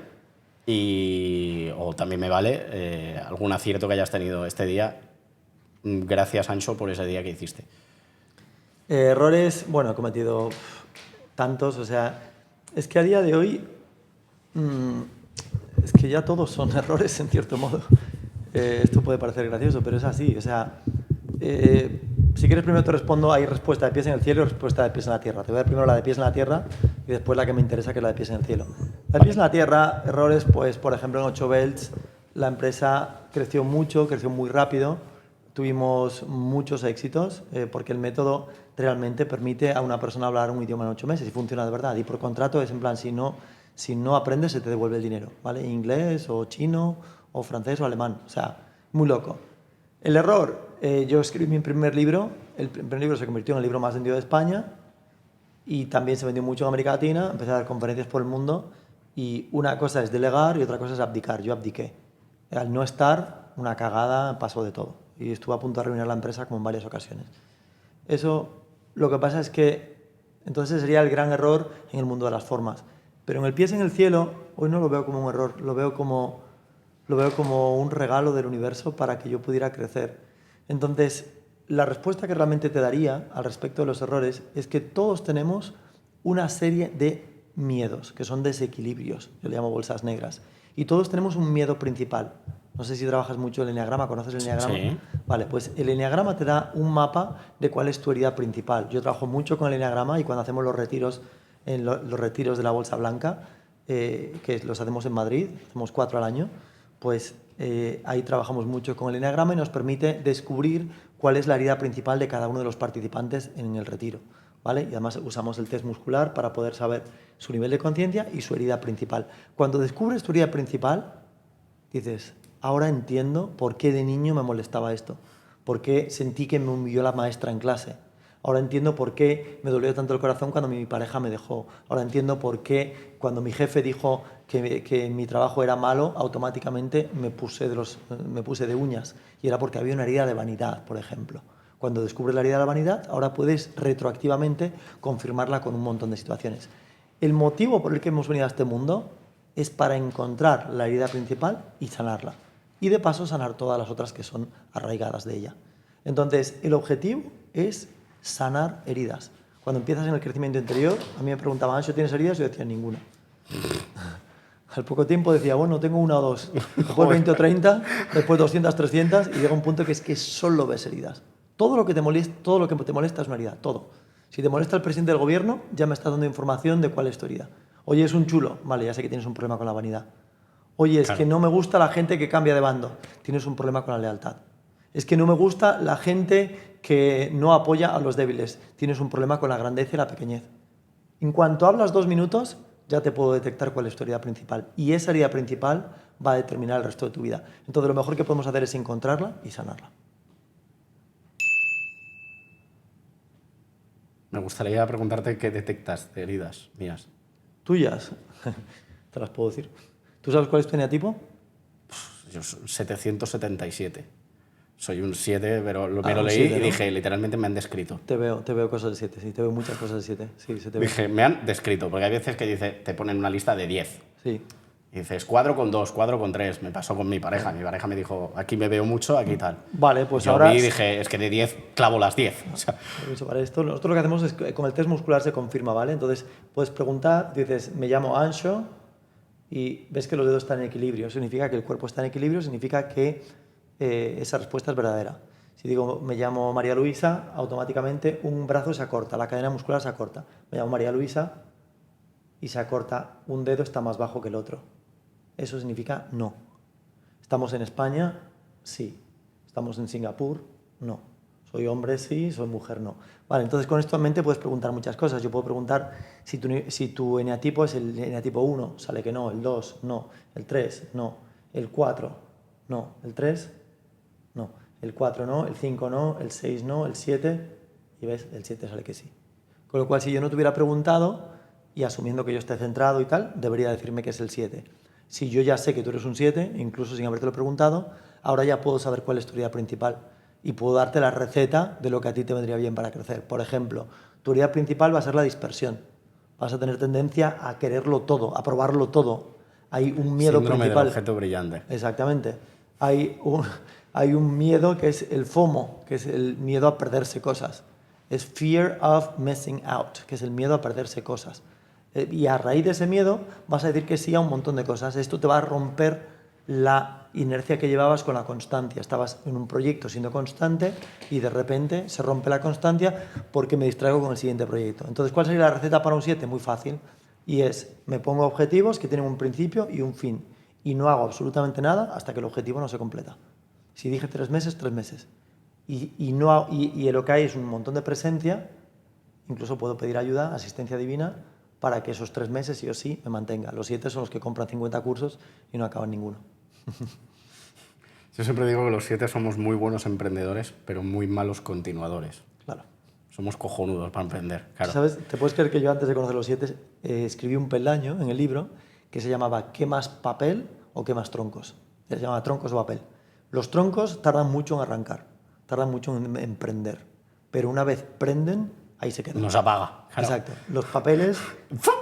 O también me vale algún acierto que hayas tenido este día. Gracias, Ancho, por ese día que hiciste. Errores, bueno, he cometido tantos, o sea, es que a día de hoy es que ya todos son errores en cierto modo. Esto puede parecer gracioso, pero es así, o sea, si quieres primero te respondo, hay respuesta de pies en el cielo y respuesta de pies en la tierra. Te voy a dar primero la de pies en la tierra y después la que me interesa, que es la de pies en el cielo. La de pies en la tierra, errores, pues por ejemplo en 8 Belts la empresa creció mucho, creció muy rápido, tuvimos muchos éxitos porque el método realmente permite a una persona hablar un idioma en 8 meses y funciona de verdad. Y por contrato es en plan, si no aprendes se te devuelve el dinero, ¿vale? Inglés o chino o francés o alemán, o sea, muy loco. El error, yo escribí mi primer libro, el primer libro se convirtió en el libro más vendido de España y también se vendió mucho en América Latina, empecé a dar conferencias por el mundo y una cosa es delegar y otra cosa es abdicar. Yo abdiqué. Al no estar, una cagada, pasó de todo y estuve a punto de arruinar la empresa como en varias ocasiones. Eso, lo que pasa es que entonces sería el gran error en el mundo de las formas. Pero en el pies en el cielo, hoy no lo veo como un error, lo veo como un regalo del universo para que yo pudiera crecer. Entonces, la respuesta que realmente te daría al respecto de los errores es que todos tenemos una serie de miedos, que son desequilibrios, yo le llamo bolsas negras, y todos tenemos un miedo principal. No sé si trabajas mucho el eneagrama, ¿conoces el eneagrama? Sí. Vale, pues el eneagrama te da un mapa de cuál es tu herida principal. Yo trabajo mucho con el eneagrama y cuando hacemos los retiros, los retiros de la bolsa blanca, que los hacemos en Madrid, hacemos 4 al año, pues ahí trabajamos mucho con el eneagrama y nos permite descubrir cuál es la herida principal de cada uno de los participantes en el retiro, ¿vale? Y además usamos el test muscular para poder saber su nivel de conciencia y su herida principal. Cuando descubres tu herida principal, dices, ahora entiendo por qué de niño me molestaba esto, por qué sentí que me humilló la maestra en clase. Ahora entiendo por qué me dolió tanto el corazón cuando mi pareja me dejó. Ahora entiendo por qué cuando mi jefe dijo que mi trabajo era malo, automáticamente me puse de uñas. Y era porque había una herida de vanidad, por ejemplo. Cuando descubres la herida de la vanidad, ahora puedes retroactivamente confirmarla con un montón de situaciones. El motivo por el que hemos venido a este mundo es para encontrar la herida principal y sanarla. Y de paso sanar todas las otras que son arraigadas de ella. Entonces, el objetivo es sanar heridas. Cuando empiezas en el crecimiento interior, a mí me preguntaban, ¿Ancho, tienes heridas? Yo decía, ninguna. Al poco tiempo decía, bueno, tengo una o dos. Después 20 o 30, después 200, 300 y llega un punto que es que solo ves heridas. Todo lo que te molesta es una herida, todo. Si te molesta el presidente del gobierno, ya me está dando información de cuál es tu herida. Oye, es un chulo, vale, ya sé que tienes un problema con la vanidad. Oye, es que no me gusta la gente que cambia de bando, tienes un problema con la lealtad. Es que no me gusta la gente que no apoya a los débiles, tienes un problema con la grandeza y la pequeñez. En cuanto hablas 2 minutos, ya te puedo detectar cuál es tu herida principal. Y esa herida principal va a determinar el resto de tu vida. Entonces, lo mejor que podemos hacer es encontrarla y sanarla. Me gustaría preguntarte qué detectas de heridas mías. ¿Tuyas? Te las puedo decir. ¿Tú sabes cuál es tu eneatipo? Yo soy 777. Soy un 7, pero me lo un leí 7, y ¿no? dije, literalmente me han descrito. Te veo cosas de 7, sí, te veo muchas cosas de 7. Sí, se te ve. Dije, me han descrito, porque hay veces que te ponen una lista de 10. Sí. Y dices, cuadro con 2, cuadro con 3. Me pasó con mi pareja. Mi pareja me dijo, aquí me veo mucho, aquí tal. Vale, pues yo ahora... vi y dije, es que de 10 clavo las 10. O sea, Para esto, nosotros lo que hacemos es que con el test muscular se confirma, ¿vale? Entonces puedes preguntar, dices, me llamo Anxo y ves que los dedos están en equilibrio. Significa que el cuerpo está en equilibrio, significa que esa respuesta es verdadera. Si digo, me llamo María Luisa, automáticamente un brazo se acorta, la cadena muscular se acorta. Me llamo María Luisa y se acorta, un dedo está más bajo que el otro. Eso significa no. ¿Estamos en España? Sí. ¿Estamos en Singapur? No. Soy hombre, sí, soy mujer, no. Vale, entonces con esto en mente puedes preguntar muchas cosas. Yo puedo preguntar si tu eneatipo es el eneatipo 1, sale que no, el 2, no, el 3, no, el 4, no, el 3, no, el 4 no, el 5 no, el 6 no, el 7, y ves, el 7 sale que sí. Con lo cual, si yo no te hubiera preguntado, y asumiendo que yo esté centrado y tal, debería decirme que es el 7. Si yo ya sé que tú eres un 7, incluso sin habértelo preguntado, ahora ya puedo saber cuál es tu herida principal y puedo darte la receta de lo que a ti te vendría bien para crecer. Por ejemplo, tu herida principal va a ser la dispersión. Vas a tener tendencia a quererlo todo, a probarlo todo. Hay un miedo síndrome principal. del objeto brillante. Exactamente. Hay un miedo que es el FOMO, que es el miedo a perderse cosas. Es fear of missing out, que es el miedo a perderse cosas. Y a raíz de ese miedo vas a decir que sí a un montón de cosas. Esto te va a romper la inercia que llevabas con la constancia. Estabas en un proyecto siendo constante y de repente se rompe la constancia porque me distraigo con el siguiente proyecto. Entonces, ¿cuál sería la receta para un 7? Muy fácil. Y es, me pongo objetivos que tienen un principio y un fin. Y no hago absolutamente nada hasta que el objetivo no se completa. Si dije 3 meses, 3 meses. Y lo que hay es un montón de presencia. Incluso puedo pedir ayuda, asistencia divina, para que esos 3 meses sí o sí me mantenga. Los 7 son los que compran 50 cursos y no acaban ninguno. Yo siempre digo que los 7 somos muy buenos emprendedores, pero muy malos continuadores. Claro. Somos cojonudos para emprender, claro. ¿Sabes? ¿Te puedes creer que yo antes de conocer los 7 escribí un peldaño en el libro que se llamaba ¿qué más papel o qué más troncos? Se llamaba troncos o papel. Los troncos tardan mucho en arrancar, tardan mucho en emprender, pero una vez prenden, ahí se quedan. Nos apaga. Claro. Exacto. Los papeles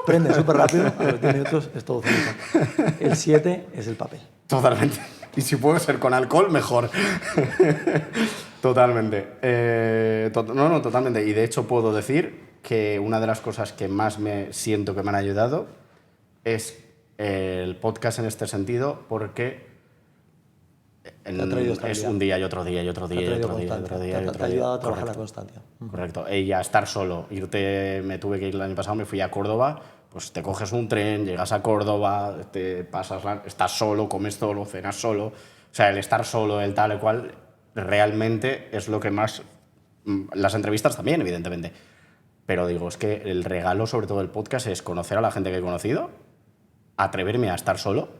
prenden súper rápido, a los 10 minutos es todo finito. El 7 es el papel. Totalmente. Y si puede ser con alcohol, mejor. Totalmente. Totalmente. Y de hecho puedo decir que una de las cosas que más me siento que me han ayudado es el podcast en este sentido, porque es un día y otro día y otro día y otro día y otro día. Te ha ayudado a trabajar la constancia. Correcto. Y a estar solo. Me tuve que ir el año pasado, me fui a Córdoba. Pues te coges un tren, llegas a Córdoba, estás solo, comes solo, cenas solo. O sea, el estar solo, el tal, el cual, realmente es lo que más... Las entrevistas también, evidentemente. Pero digo, es que el regalo, sobre todo del podcast, es conocer a la gente que he conocido, atreverme a estar solo,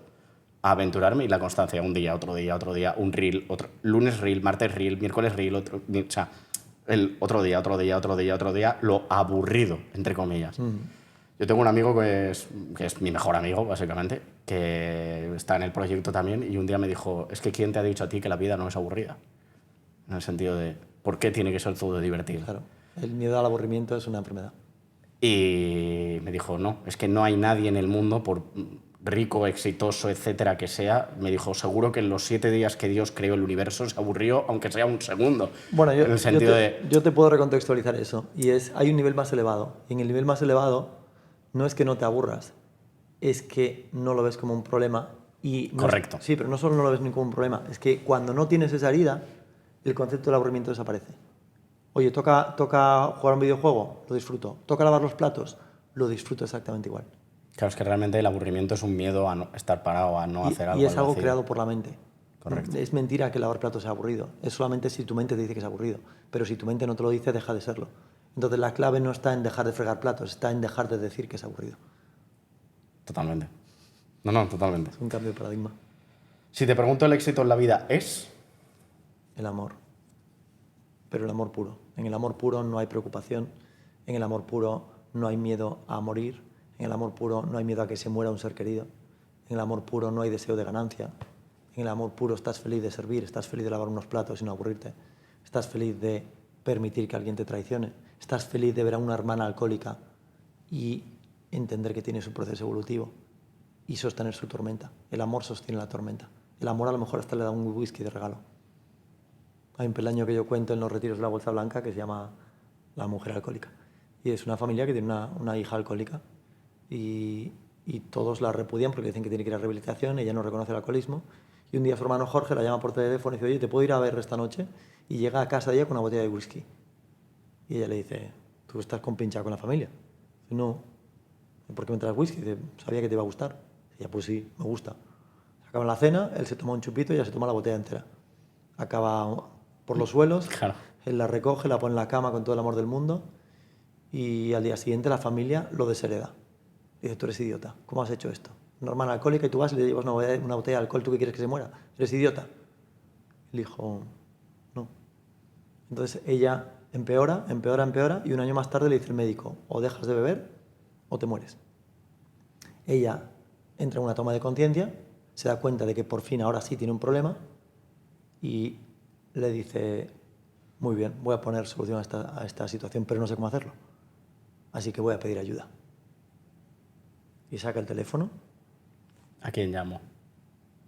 a aventurarme y la constancia. Un día, otro día, otro día, un reel, otro, lunes reel, martes reel, miércoles reel, o sea, el otro día, otro día, otro día, otro día, lo aburrido, entre comillas. Yo tengo un amigo que es mi mejor amigo, básicamente, que está en el proyecto también, y un día me dijo, es que ¿quién te ha dicho a ti que la vida no es aburrida? En el sentido de, ¿por qué tiene que ser todo divertido? Claro, el miedo al aburrimiento es una enfermedad. Y me dijo, no, es que no hay nadie en el mundo, por rico, exitoso, etcétera, que sea. Me dijo, seguro que en los 7 días que Dios creó el universo se aburrió, aunque sea un segundo. Bueno, en el sentido yo te puedo recontextualizar eso. Y hay un nivel más elevado. Y en el nivel más elevado no es que no te aburras, es que no lo ves como un problema. Correcto. Sí, pero no solo no lo ves ni como un problema, es que cuando no tienes esa herida, el concepto del aburrimiento desaparece. Oye, toca jugar un videojuego, lo disfruto. Toca lavar los platos, lo disfruto exactamente igual. Claro, es que realmente el aburrimiento es un miedo a no estar parado, a no hacer algo. Y es al algo vacío. creado por la mente. Correcto. Es mentira que lavar platos sea aburrido. Es solamente si tu mente te dice que es aburrido. Pero si tu mente no te lo dice, deja de serlo. Entonces la clave no está en dejar de fregar platos, está en dejar de decir que es aburrido. Totalmente. No, totalmente. Es un cambio de paradigma. Si te pregunto el éxito en la vida es... El amor. Pero el amor puro. En el amor puro no hay preocupación. En el amor puro no hay miedo a morir. En el amor puro no hay miedo a que se muera un ser querido. En el amor puro no hay deseo de ganancia. En el amor puro estás feliz de servir, estás feliz de lavar unos platos y no aburrirte. Estás feliz de permitir que alguien te traicione. Estás feliz de ver a una hermana alcohólica y entender que tiene su proceso evolutivo y sostener su tormenta. El amor sostiene la tormenta. El amor a lo mejor hasta le da un whisky de regalo. Hay un peldaño que yo cuento en los retiros de la Bolsa Blanca que se llama La mujer alcohólica. Y es una familia que tiene una hija alcohólica y todos la repudian porque dicen que tiene que ir a rehabilitación, ella no reconoce el alcoholismo. Y un día su hermano Jorge la llama por teléfono y dice, oye, ¿te puedo ir a ver esta noche? Y llega a casa de ella con una botella de whisky. Y ella le dice, ¿tú estás compinchada con la familia? Dice, no. ¿Por qué me traes whisky? Dice, sabía que te iba a gustar. Ella, pues sí, me gusta. Se acaba la cena, él se toma un chupito y ella se toma la botella entera. Acaba por los suelos, Claro. él la recoge, la pone en la cama con todo el amor del mundo y al día siguiente la familia lo deshereda. Dice, tú eres idiota, ¿cómo has hecho esto? Una hermana alcohólica y tú vas y le llevas una botella de alcohol, ¿tú qué quieres que se muera? ¿Eres idiota? El hijo, no. Entonces ella empeora y un año más tarde le dice el médico, o dejas de beber o te mueres. Ella entra en una toma de conciencia, se da cuenta de que por fin ahora sí tiene un problema y le dice, muy bien, voy a poner solución a esta situación, pero no sé cómo hacerlo. Así que voy a pedir ayuda. Y saca el teléfono. ¿A quién llamo?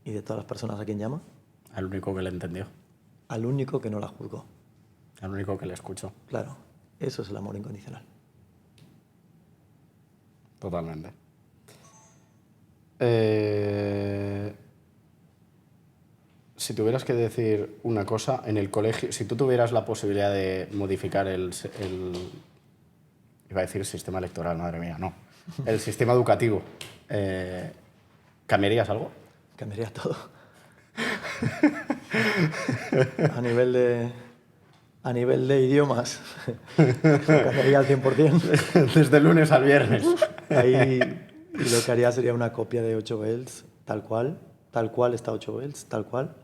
Y de todas las personas a quien llama, Al único que le entendió. al único que no la juzgó. Al único que le escuchó. Claro, eso es el amor incondicional. Totalmente. Si tuvieras que decir una cosa en el colegio, si tú tuvieras la posibilidad de modificar iba a decir sistema electoral, madre mía, no. El sistema educativo, ¿cambiarías algo? Cambiaría todo. A nivel de idiomas, cambiaría al 100%. Desde el lunes al viernes. Ahí y lo que haría sería una copia de 8 Bells, tal cual está 8 Bells, tal cual.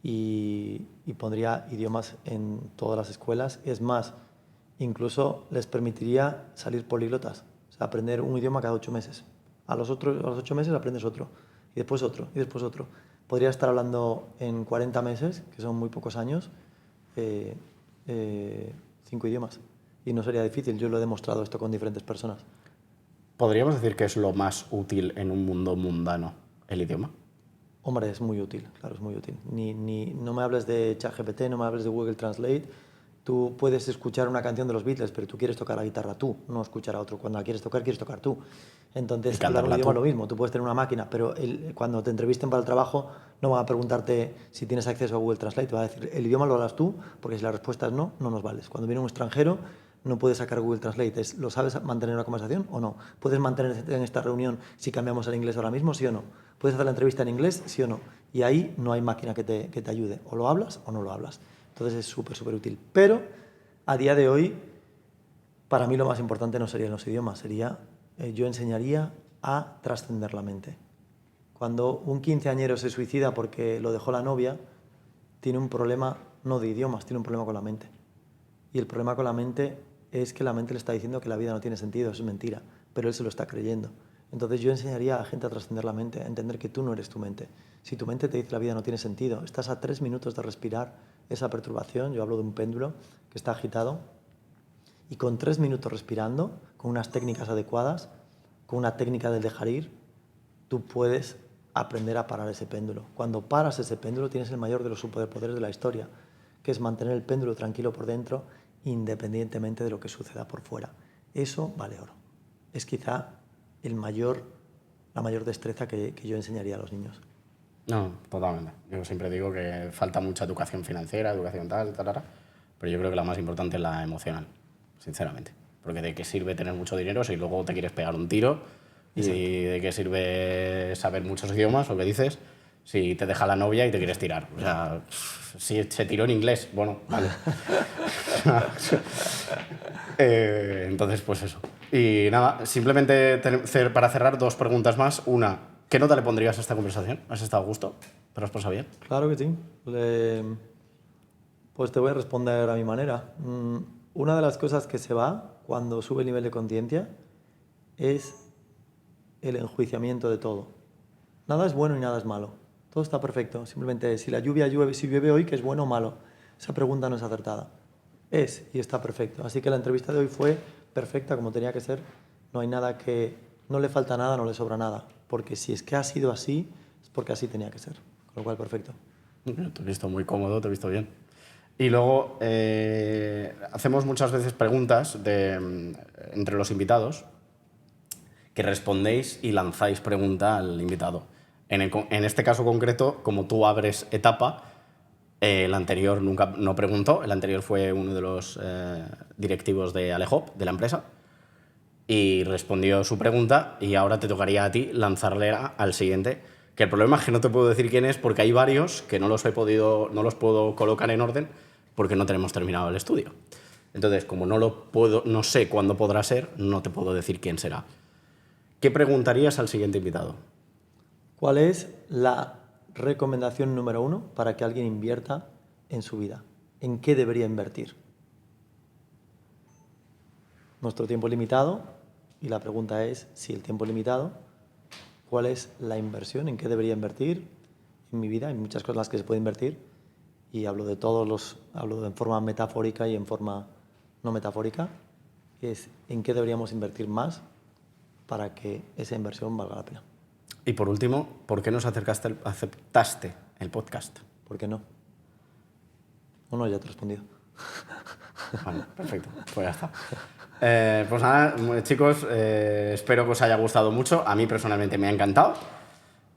Y pondría idiomas en todas las escuelas. Es más, incluso les permitiría salir políglotas, o sea, aprender un idioma cada 8 meses. A los 8 meses aprendes otro, y después otro, y después otro. Podría estar hablando en 40 meses, que son muy pocos años, 5 idiomas. Y no sería difícil, yo lo he demostrado esto con diferentes personas. ¿Podríamos decir que es lo más útil en un mundo mundano, el idioma? Hombre, es muy útil, claro, es muy útil. No me hables de ChatGPT, no me hables de Google Translate. Tú puedes escuchar una canción de los Beatles, pero tú quieres tocar la guitarra tú, no escuchar a otro. Cuando la quieres tocar tú. Entonces, hablar un idioma es lo mismo. Tú puedes tener una máquina, pero cuando te entrevisten para el trabajo no van a preguntarte si tienes acceso a Google Translate. Te van a decir, el idioma lo hablas tú, porque si la respuesta es no, no nos vales. Cuando viene un extranjero, no puedes sacar Google Translate. ¿Lo sabes mantener una conversación o no? ¿Puedes mantener en esta reunión si cambiamos al inglés ahora mismo, sí o no? ¿Puedes hacer la entrevista en inglés, sí o no? Y ahí no hay máquina que te ayude. O lo hablas o no lo hablas. Entonces es súper, súper útil. Pero a día de hoy, para mí lo más importante no serían los idiomas. Yo enseñaría a trascender la mente. Cuando un quinceañero se suicida porque lo dejó la novia, tiene un problema no de idiomas, tiene un problema con la mente. Y el problema con la mente es que la mente le está diciendo que la vida no tiene sentido, eso es mentira, pero él se lo está creyendo. Entonces yo enseñaría a la gente a trascender la mente, a entender que tú no eres tu mente. Si tu mente te dice la vida no tiene sentido, estás a 3 minutos de respirar esa perturbación, yo hablo de un péndulo que está agitado, y con 3 minutos respirando, con unas técnicas adecuadas, con una técnica del dejar ir, tú puedes aprender a parar ese péndulo. Cuando paras ese péndulo tienes el mayor de los superpoderes de la historia, que es mantener el péndulo tranquilo por dentro, independientemente de lo que suceda por fuera. Eso vale oro. Es quizá la la mayor destreza que yo enseñaría a los niños. No, totalmente. Yo siempre digo que falta mucha educación financiera, educación tal, pero yo creo que la más importante es la emocional, sinceramente. Porque de qué sirve tener mucho dinero si luego te quieres pegar un tiro. Exacto. Y de qué sirve saber muchos idiomas, lo que dices, si te deja la novia y te quieres tirar. O sea, si se tiró en inglés, bueno, vale. Entonces, pues eso. Y nada, simplemente para cerrar 2 preguntas más. Una, ¿qué nota le pondrías a esta conversación? ¿Has estado a gusto? ¿Te lo has pasado bien? Claro que sí. Pues te voy a responder a mi manera. Una de las cosas que se va cuando sube el nivel de conciencia es el enjuiciamiento de todo. Nada es bueno y nada es malo. Todo está perfecto. Simplemente si la lluvia llueve, si llueve hoy, ¿qué es bueno o malo? Esa pregunta no es acertada. Es y está perfecto. Así que la entrevista de hoy fue perfecta como tenía que ser. No hay nada no le falta nada, no le sobra nada. Porque si es que ha sido así, es porque así tenía que ser. Con lo cual, perfecto. Te he visto muy cómodo, te he visto bien. Y luego hacemos muchas veces preguntas entre los invitados que respondéis y lanzáis pregunta al invitado. En este caso concreto, como tú abres etapa, el anterior no preguntó, el anterior fue uno de los directivos de Alehop, de la empresa, y respondió su pregunta y ahora te tocaría a ti lanzarle al siguiente, que el problema es que no te puedo decir quién es porque hay varios que no los puedo colocar en orden porque no tenemos terminado el estudio. Entonces, como no sé cuándo podrá ser, no te puedo decir quién será. ¿Qué preguntarías al siguiente invitado? ¿Cuál es la recomendación número 1 para que alguien invierta en su vida? ¿En qué debería invertir? Nuestro tiempo es limitado y la pregunta es, si el tiempo es limitado, ¿cuál es la inversión? ¿En qué debería invertir en mi vida? Hay muchas cosas en las que se puede invertir y hablo en forma metafórica y en forma no metafórica. Es en qué deberíamos invertir más para que esa inversión valga la pena. Y por último, ¿por qué nos aceptaste el podcast? ¿Por qué no? No, ya te he respondido. Vale, perfecto. Pues ya está. Pues nada, chicos, espero que os haya gustado mucho. A mí personalmente me ha encantado.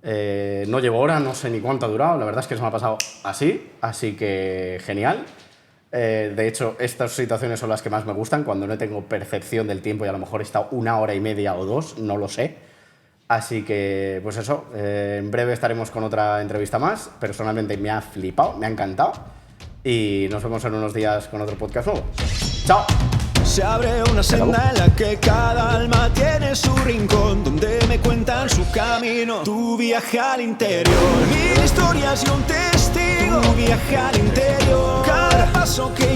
No llevo hora, no sé ni cuánto ha durado. La verdad es que se me ha pasado así que genial. De hecho, estas situaciones son las que más me gustan, cuando no tengo percepción del tiempo y a lo mejor he estado 1 hora y media o 2, no lo sé. Así que, pues eso, en breve estaremos con otra entrevista más. Personalmente me ha flipado, me ha encantado. Y nos vemos en unos días con otro podcast nuevo. ¡Chao! Se abre una senda en la que cada alma tiene su rincón, donde me cuentan su camino, tu viaje al interior. 1000 historias y un testigo, tu viaje al interior. Cada paso que